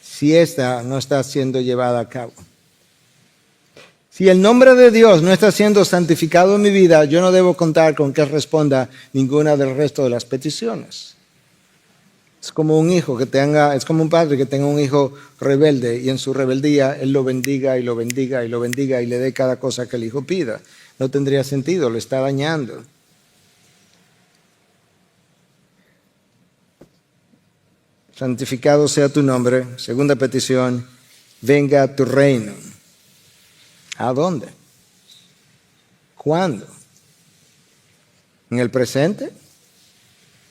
si esta no está siendo llevada a cabo. Si el nombre de Dios no está siendo santificado en mi vida, yo no debo contar con que responda ninguna del resto de las peticiones. Es como un hijo es como un padre que tenga un hijo rebelde y en su rebeldía él lo bendiga y lo bendiga y lo bendiga y le dé cada cosa que el hijo pida. No tendría sentido, lo está dañando. Santificado sea tu nombre. Segunda petición, venga tu reino. ¿A dónde? ¿Cuándo? ¿En el presente?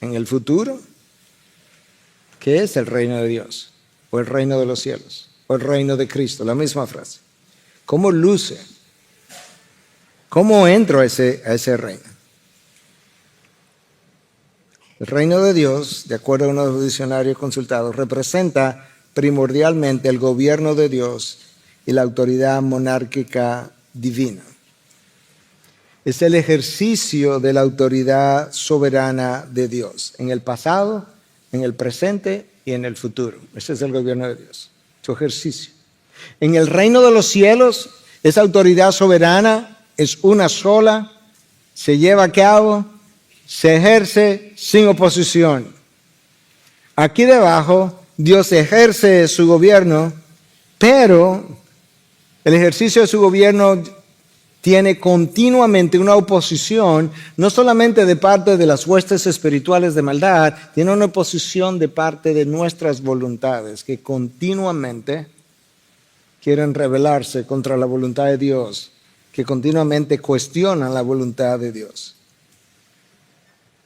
¿En el futuro? ¿Qué es el reino de Dios? ¿O el reino de los cielos? ¿O el reino de Cristo? La misma frase. ¿Cómo luce? ¿Cómo entro a ese reino? El reino de Dios, de acuerdo a uno de los diccionarios consultados, representa primordialmente el gobierno de Dios y la autoridad monárquica divina. Es el ejercicio de la autoridad soberana de Dios en el pasado, en el presente y en el futuro. Ese es el gobierno de Dios, su ejercicio. En el reino de los cielos, esa autoridad soberana es una sola, se lleva a cabo, se ejerce sin oposición. Aquí debajo, Dios ejerce su gobierno, pero el ejercicio de su gobierno tiene continuamente una oposición, no solamente de parte de las huestes espirituales de maldad, tiene una oposición de parte de nuestras voluntades, que continuamente quieren rebelarse contra la voluntad de Dios, que continuamente cuestionan la voluntad de Dios.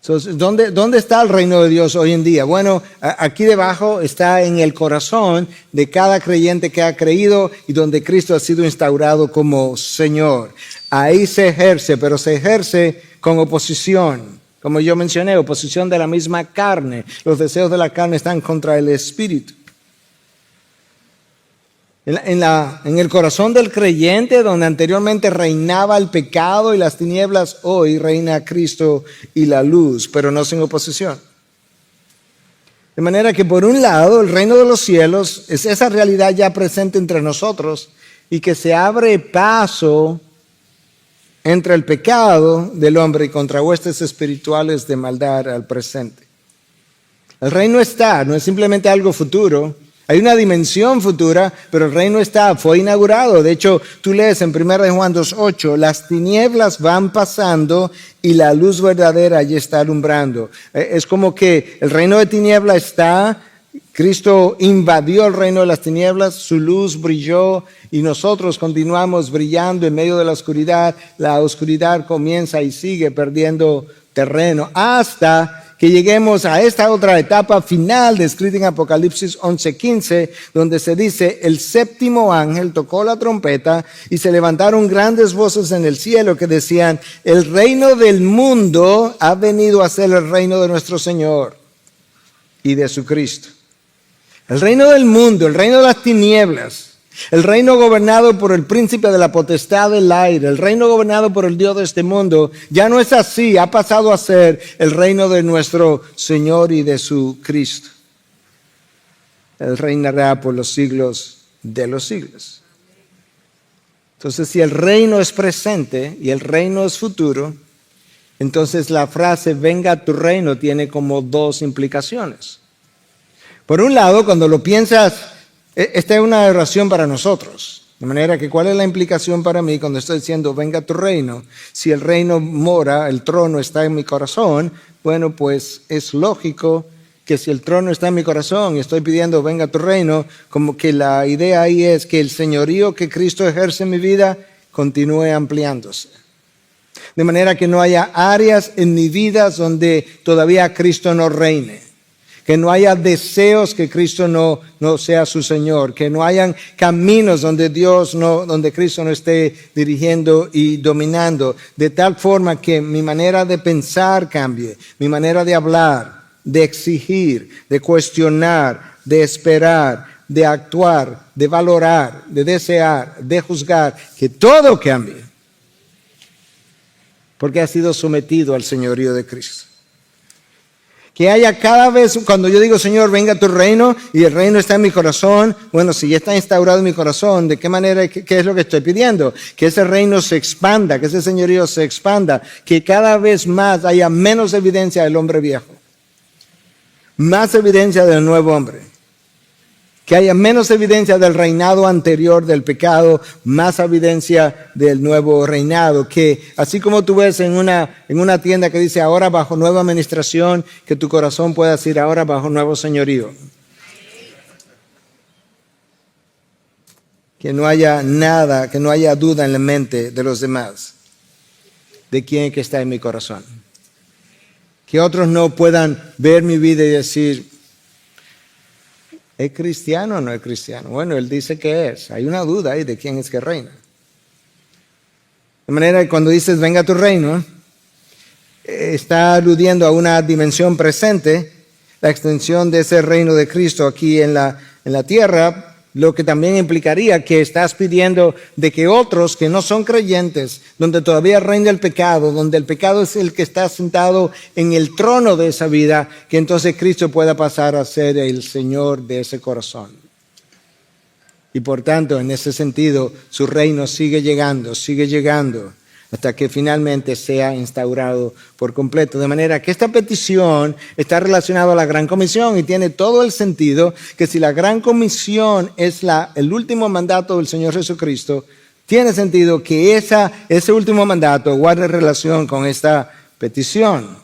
Entonces, ¿dónde está el reino de Dios hoy en día? Bueno, aquí debajo está en el corazón de cada creyente que ha creído y donde Cristo ha sido instaurado como Señor. Ahí se ejerce, pero se ejerce con oposición. Como yo mencioné, oposición de la misma carne. Los deseos de la carne están contra el Espíritu. En el corazón del creyente, donde anteriormente reinaba el pecado y las tinieblas, hoy reina Cristo y la luz, pero no sin oposición. De manera que por un lado, el reino de los cielos es esa realidad ya presente entre nosotros y que se abre paso entre el pecado del hombre y contrahuestes espirituales de maldad al presente. El reino está, no es simplemente algo futuro. Hay una dimensión futura, pero el reino fue inaugurado. De hecho, tú lees en 1 Juan 2:8, las tinieblas van pasando y la luz verdadera ya está alumbrando. Es como que el reino de tinieblas está, Cristo invadió el reino de las tinieblas, su luz brilló y nosotros continuamos brillando en medio de la oscuridad. La oscuridad comienza y sigue perdiendo terreno hasta que lleguemos a esta otra etapa final descrita en Apocalipsis 11:15, donde se dice, el séptimo ángel tocó la trompeta y se levantaron grandes voces en el cielo que decían, el reino del mundo ha venido a ser el reino de nuestro Señor y de su Cristo. El reino del mundo, el reino de las tinieblas, el reino gobernado por el príncipe de la potestad del aire, el reino gobernado por el Dios de este mundo, ya no es así, ha pasado a ser el reino de nuestro Señor y de su Cristo. Él reinará por los siglos de los siglos. Entonces, si el reino es presente y el reino es futuro, entonces la frase venga tu reino tiene como dos implicaciones. Por un lado, cuando lo piensas, esta es una oración para nosotros. De manera que, ¿cuál es la implicación para mí cuando estoy diciendo, venga tu reino? Si el reino mora, el trono está en mi corazón, bueno, pues es lógico que si el trono está en mi corazón y estoy pidiendo, venga tu reino, como que la idea ahí es que el señorío que Cristo ejerce en mi vida continúe ampliándose. De manera que no haya áreas en mi vida donde todavía Cristo no reine. que no haya deseos que Cristo no sea su Señor, que no hayan caminos donde donde Cristo no esté dirigiendo y dominando, de tal forma que mi manera de pensar cambie, mi manera de hablar, de exigir, de cuestionar, de esperar, de actuar, de valorar, de desear, de juzgar, que todo cambie, porque ha sido sometido al señorío de Cristo. Que haya cada vez, cuando yo digo, Señor, venga tu reino, y el reino está en mi corazón, bueno, si ya está instaurado en mi corazón, ¿de qué manera, qué es lo que estoy pidiendo? Que ese reino se expanda, que ese señorío se expanda, que cada vez más haya menos evidencia del hombre viejo, más evidencia del nuevo hombre. Que haya menos evidencia del reinado anterior del pecado, más evidencia del nuevo reinado. Que así como tú ves en una tienda que dice ahora bajo nueva administración, que tu corazón pueda decir ahora bajo nuevo señorío. Que no haya nada, que no haya duda en la mente de los demás de quién que está en mi corazón. Que otros no puedan ver mi vida y decir, ¿es cristiano o no es cristiano? Bueno, él dice que es. Hay una duda ahí de quién es que reina. De manera que cuando dices venga tu reino, está aludiendo a una dimensión presente, la extensión de ese reino de Cristo aquí en la tierra, lo que también implicaría que estás pidiendo de que otros que no son creyentes, donde todavía reina el pecado, donde el pecado es el que está sentado en el trono de esa vida, que entonces Cristo pueda pasar a ser el Señor de ese corazón. Y por tanto, en ese sentido, su reino sigue llegando, hasta que finalmente sea instaurado por completo. De manera que esta petición está relacionada a la Gran Comisión y tiene todo el sentido que si la Gran Comisión es el último mandato del Señor Jesucristo, tiene sentido que ese último mandato guarde relación con esta petición.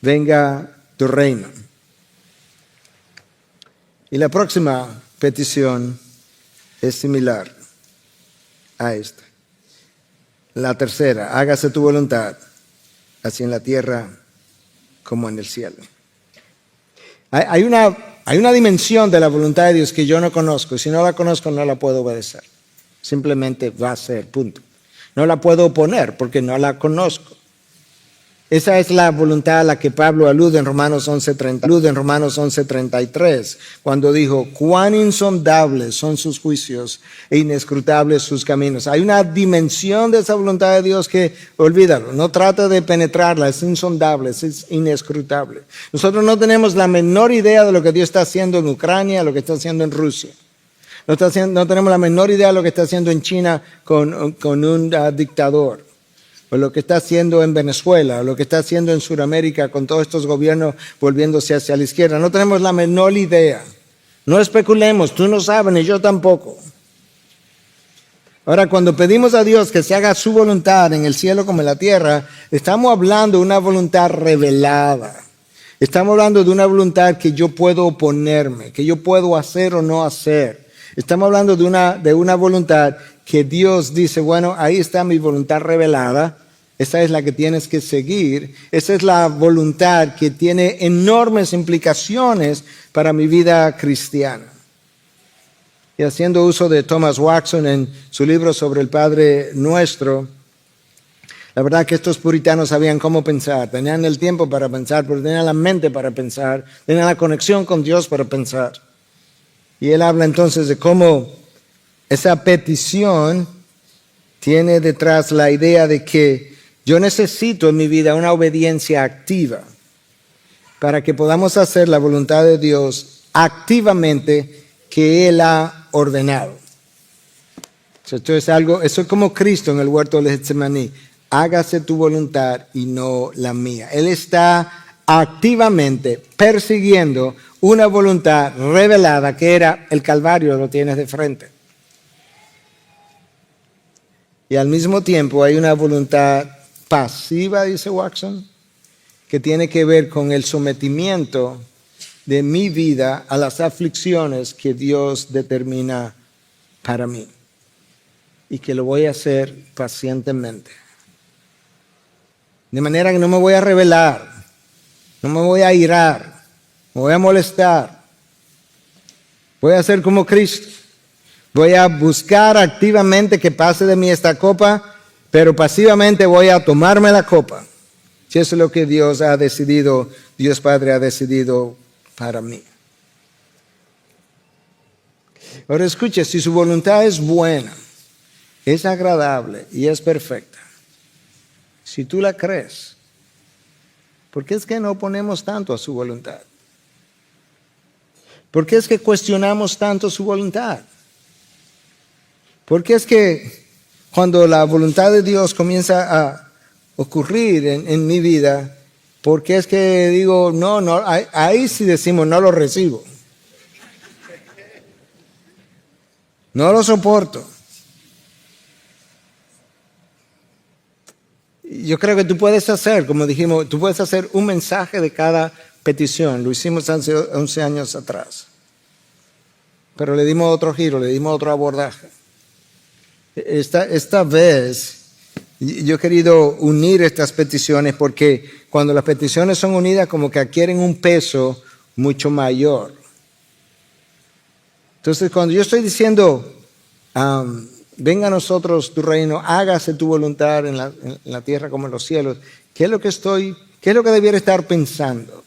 Venga tu reino. Y la próxima petición es similar a esta. La tercera, hágase tu voluntad, así en la tierra como en el cielo. Hay una dimensión de la voluntad de Dios que yo no conozco, y si no la conozco no la puedo obedecer. Simplemente va a ser, punto. No la puedo oponer porque no la conozco. Esa es la voluntad a la que Pablo alude en Romanos 11:33, cuando dijo, cuán insondables son sus juicios e inescrutables sus caminos. Hay una dimensión de esa voluntad de Dios que, olvídalo, no trata de penetrarla, es insondable, es inescrutable. Nosotros no tenemos la menor idea de lo que Dios está haciendo en Ucrania, lo que está haciendo en Rusia. No tenemos la menor idea de lo que está haciendo en China con un dictador. O lo que está haciendo en Venezuela, o lo que está haciendo en Sudamérica con todos estos gobiernos volviéndose hacia la izquierda. No tenemos la menor idea. No especulemos, tú no sabes ni yo tampoco. Ahora, cuando pedimos a Dios que se haga su voluntad en el cielo como en la tierra, estamos hablando de una voluntad revelada. Estamos hablando de una voluntad que yo puedo oponerme, que yo puedo hacer o no hacer. Estamos hablando de una voluntad que Dios dice, bueno, ahí está mi voluntad revelada, esa es la que tienes que seguir, esa es la voluntad que tiene enormes implicaciones para mi vida cristiana. Y haciendo uso de Thomas Watson en su libro sobre el Padre Nuestro, la verdad que estos puritanos sabían cómo pensar, tenían el tiempo para pensar, pero tenían la mente para pensar, tenían la conexión con Dios para pensar. Y él habla entonces de cómo esa petición tiene detrás la idea de que yo necesito en mi vida una obediencia activa para que podamos hacer la voluntad de Dios activamente que Él ha ordenado. Esto es como Cristo en el huerto de Getsemaní. Hágase tu voluntad y no la mía. Él está activamente persiguiendo una voluntad revelada que era el Calvario, lo tienes de frente. Y al mismo tiempo hay una voluntad pasiva, dice Watson, que tiene que ver con el sometimiento de mi vida a las aflicciones que Dios determina para mí. Y que lo voy a hacer pacientemente. De manera que no me voy a rebelar, no me voy a irar, me voy a molestar, voy a ser como Cristo, voy a buscar activamente que pase de mí esta copa, pero pasivamente voy a tomarme la copa. Si eso es lo que Dios ha decidido, Dios Padre ha decidido para mí. Ahora escuche, si su voluntad es buena, es agradable y es perfecta, si tú la crees, ¿por qué es que no ponemos tanto a su voluntad? ¿Por qué es que cuestionamos tanto su voluntad? ¿Por qué es que cuando la voluntad de Dios comienza a ocurrir en mi vida, por qué es que digo, no, ahí sí decimos, no lo recibo? No lo soporto. Yo creo que tú puedes hacer, como dijimos, tú puedes hacer un mensaje de cada petición. Lo hicimos hace 11 años atrás. Pero le dimos otro giro, le dimos otro abordaje. Esta vez yo he querido unir estas peticiones porque cuando las peticiones son unidas como que adquieren un peso mucho mayor. Entonces cuando yo estoy diciendo, venga a nosotros tu reino, hágase tu voluntad en la tierra como en los cielos, qué es lo que debiera estar pensando?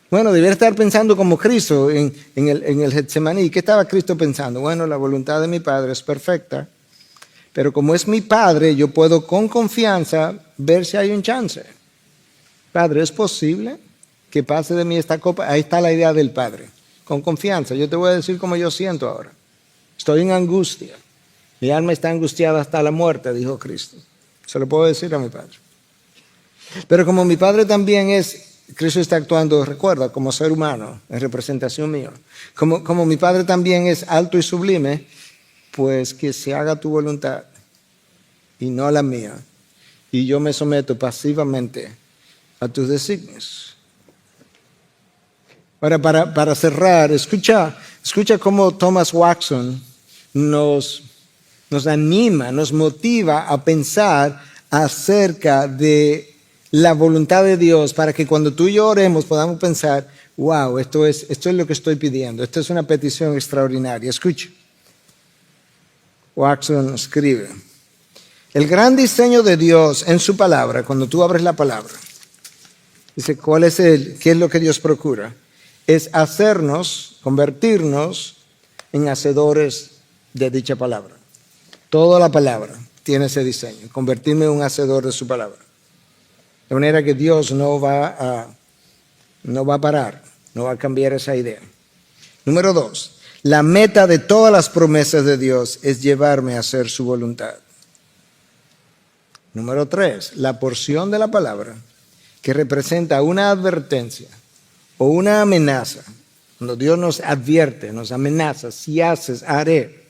Bueno, debiera estar pensando como Cristo en el Getsemaní. ¿Qué estaba Cristo pensando? Bueno, la voluntad de mi Padre es perfecta, pero como es mi Padre, yo puedo con confianza ver si hay un chance. Padre, ¿es posible que pase de mí esta copa? Ahí está la idea del Padre. Con confianza. Yo te voy a decir cómo yo siento ahora. Estoy en angustia. Mi alma está angustiada hasta la muerte, dijo Cristo. Se lo puedo decir a mi Padre. Pero como mi Padre también es... Cristo está actuando, recuerda, como ser humano, en representación mía. Como mi Padre también es alto y sublime, pues que se haga tu voluntad y no la mía. Y yo me someto pasivamente a tus designios. Ahora, para cerrar, escucha cómo Thomas Watson nos anima, nos motiva a pensar acerca de la voluntad de Dios, para que cuando tú y yo oremos podamos pensar, wow, esto es lo que estoy pidiendo, esto es una petición extraordinaria. Escuche. Watson escribe, el gran diseño de Dios en su palabra, cuando tú abres la palabra, dice, ¿qué es lo que Dios procura? Es hacernos, convertirnos en hacedores de dicha palabra. Toda la palabra tiene ese diseño, convertirme en un hacedor de su palabra. De manera que Dios no va a parar, no va a cambiar esa idea. Número 2, la meta de todas las promesas de Dios es llevarme a hacer su voluntad. Número 3, la porción de la palabra que representa una advertencia o una amenaza. Cuando Dios nos advierte, nos amenaza, si haces, haré,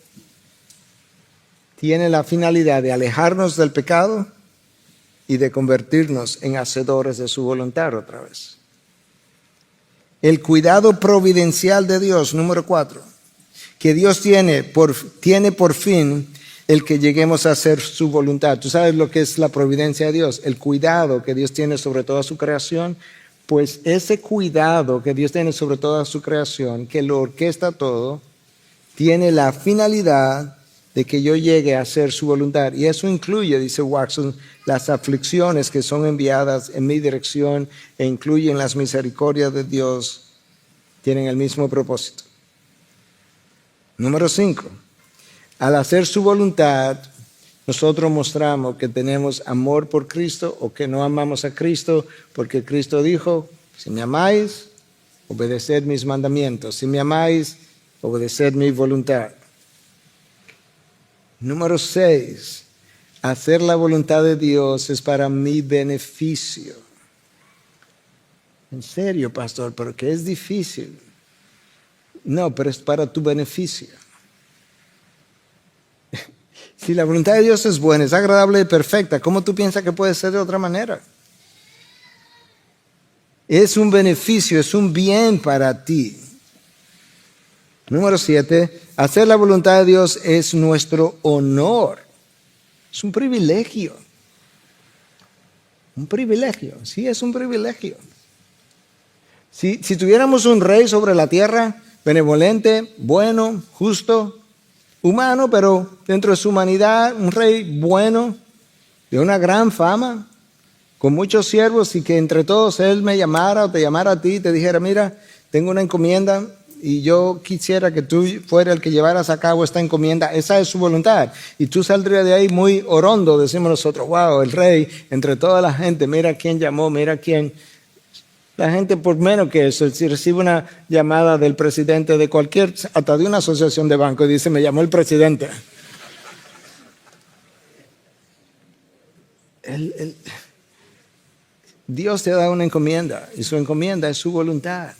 tiene la finalidad de alejarnos del pecado y de convertirnos en hacedores de su voluntad otra vez. El cuidado providencial de Dios, número 4, que Dios tiene por fin el que lleguemos a hacer su voluntad. ¿Tú sabes lo que es la providencia de Dios? El cuidado que Dios tiene sobre toda su creación. Pues ese cuidado que Dios tiene sobre toda su creación, que lo orquesta todo, tiene la finalidad de que yo llegue a hacer su voluntad. Y eso incluye, dice Watson, las aflicciones que son enviadas en mi dirección e incluyen las misericordias de Dios, tienen el mismo propósito. Número 5, al hacer su voluntad, nosotros mostramos que tenemos amor por Cristo o que no amamos a Cristo, porque Cristo dijo, si me amáis, obedeced mis mandamientos. Si me amáis, obedeced mi voluntad. Número 6, hacer la voluntad de Dios es para mi beneficio. En serio, pastor, pero que es difícil. No, pero es para tu beneficio. Si la voluntad de Dios es buena, es agradable y perfecta, ¿cómo tú piensas que puede ser de otra manera? Es un beneficio, es un bien para ti. Número 7, hacer la voluntad de Dios es nuestro honor. Es un privilegio. Un privilegio, sí, es un privilegio. Si tuviéramos un rey sobre la tierra, benevolente, bueno, justo, humano, pero dentro de su humanidad, un rey bueno, de una gran fama, con muchos siervos, y que entre todos él me llamara o te llamara a ti y te dijera, mira, tengo una encomienda y yo quisiera que tú fueras el que llevaras a cabo esta encomienda. Esa es su voluntad. Y tú saldrías de ahí muy orondo, decimos nosotros, wow, el rey, entre toda la gente, mira quién llamó, mira quién. La gente, por menos que eso, si recibe una llamada del presidente de cualquier, hasta de una asociación de banco, y dice, me llamó el presidente. Dios te da una encomienda, y su encomienda es su voluntad.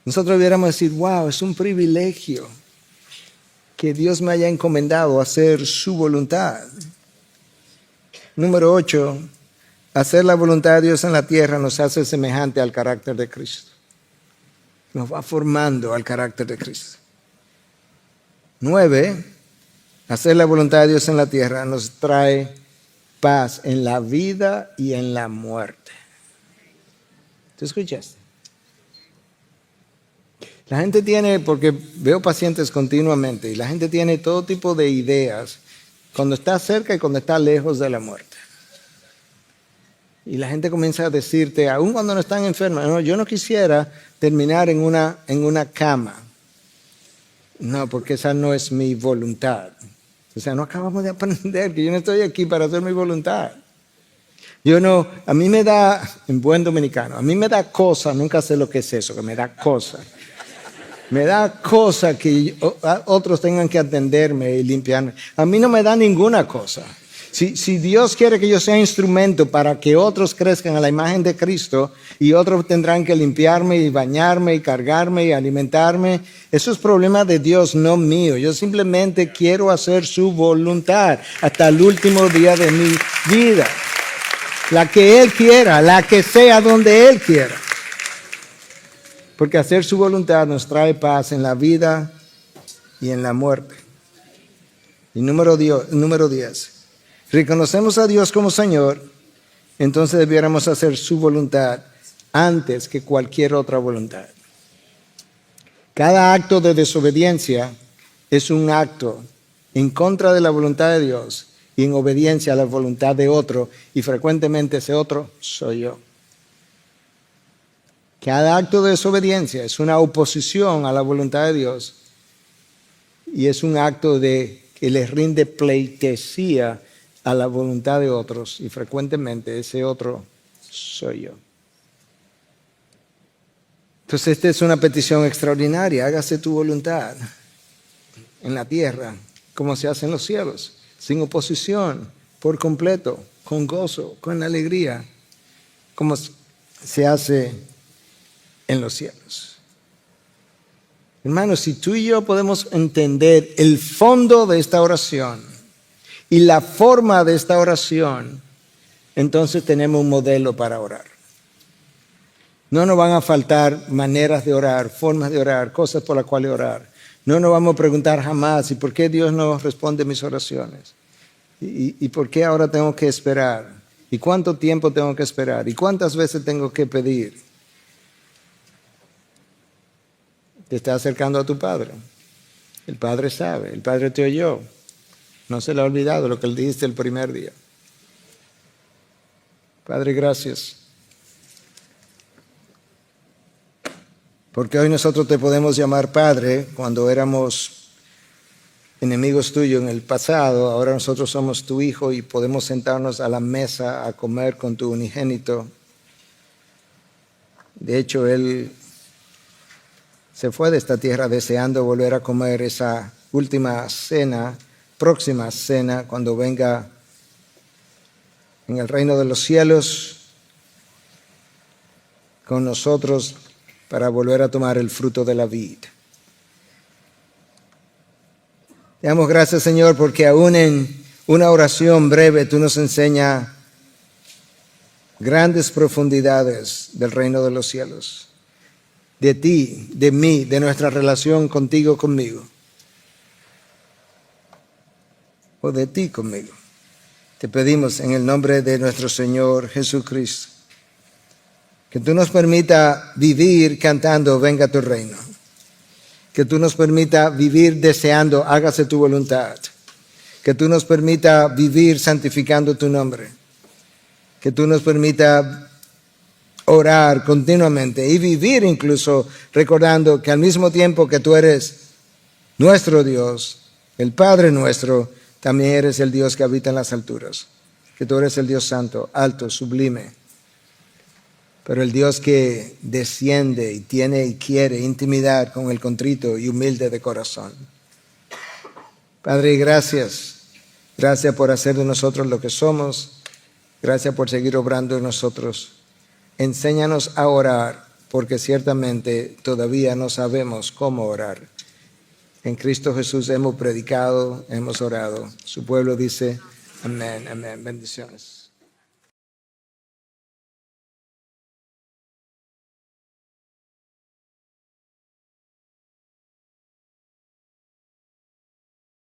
Nosotros debiéramos decir, wow, es un privilegio que Dios me haya encomendado hacer su voluntad. Número 8, hacer la voluntad de Dios en la tierra nos hace semejante al carácter de Cristo. Nos va formando al carácter de Cristo. 9, hacer la voluntad de Dios en la tierra nos trae paz en la vida y en la muerte. ¿Te escuchas? La gente tiene, porque veo pacientes continuamente, y la gente tiene todo tipo de ideas cuando está cerca y cuando está lejos de la muerte. Y la gente comienza a decirte, aun cuando no están enfermos, no, yo no quisiera terminar en una cama. No, porque esa no es mi voluntad. O sea, no acabamos de aprender que yo no estoy aquí para hacer mi voluntad. A mí me da, en buen dominicano, a mí me da cosa, nunca sé lo que es eso, que me da cosa. Me da cosa que otros tengan que atenderme y limpiarme. A mí no me da ninguna cosa. Si Dios quiere que yo sea instrumento para que otros crezcan a la imagen de Cristo y otros tendrán que limpiarme y bañarme y cargarme y alimentarme, eso es problema de Dios, no mío. Yo simplemente quiero hacer su voluntad hasta el último día de mi vida. La que Él quiera, la que sea donde Él quiera. Porque hacer su voluntad nos trae paz en la vida y en la muerte. Y número 10. Reconocemos a Dios como Señor, entonces debiéramos hacer su voluntad antes que cualquier otra voluntad. Cada acto de desobediencia es un acto en contra de la voluntad de Dios y en obediencia a la voluntad de otro, y frecuentemente ese otro soy yo. Cada acto de desobediencia es una oposición a la voluntad de Dios y es un acto que les rinde pleitesía a la voluntad de otros, y frecuentemente ese otro soy yo. Entonces esta es una petición extraordinaria: hágase tu voluntad en la tierra como se hace en los cielos, sin oposición, por completo, con gozo, con alegría, como se hace en los cielos. Hermanos, si tú y yo podemos entender el fondo de esta oración y la forma de esta oración, entonces tenemos un modelo para orar. No nos van a faltar maneras de orar, formas de orar, cosas por las cuales orar. No nos vamos a preguntar jamás, ¿y por qué Dios no responde mis oraciones? ¿Y por qué ahora tengo que esperar? ¿Y cuánto tiempo tengo que esperar? ¿Y cuántas veces tengo que pedir? Te está acercando a tu Padre. El Padre sabe, el Padre te oyó. No se le ha olvidado lo que Él dijiste el primer día. Padre, gracias. Porque hoy nosotros te podemos llamar Padre cuando éramos enemigos tuyos en el pasado. Ahora nosotros somos tu Hijo y podemos sentarnos a la mesa a comer con tu unigénito. De hecho, Él se fue de esta tierra deseando volver a comer esa última cena, próxima cena, cuando venga en el reino de los cielos con nosotros para volver a tomar el fruto de la vid. Te damos gracias, Señor, porque aún en una oración breve tú nos enseñas grandes profundidades del reino de los cielos, de ti, de mí, de nuestra relación contigo, conmigo, o de ti conmigo. Te pedimos en el nombre de nuestro Señor Jesucristo. Que tú nos permita vivir cantando, venga tu reino. Que tú nos permita vivir deseando, hágase tu voluntad. Que tú nos permita vivir santificando tu nombre. Que tú nos permita orar continuamente y vivir incluso recordando que al mismo tiempo que tú eres nuestro Dios, el Padre nuestro, también eres el Dios que habita en las alturas. Que tú eres el Dios santo, alto, sublime. Pero el Dios que desciende y tiene y quiere intimidad con el contrito y humilde de corazón. Padre, gracias. Gracias por hacer de nosotros lo que somos. Gracias por seguir obrando en nosotros. Enséñanos a orar, porque ciertamente todavía no sabemos cómo orar. En Cristo Jesús hemos predicado, hemos orado. Su pueblo dice, amén, amén. Bendiciones.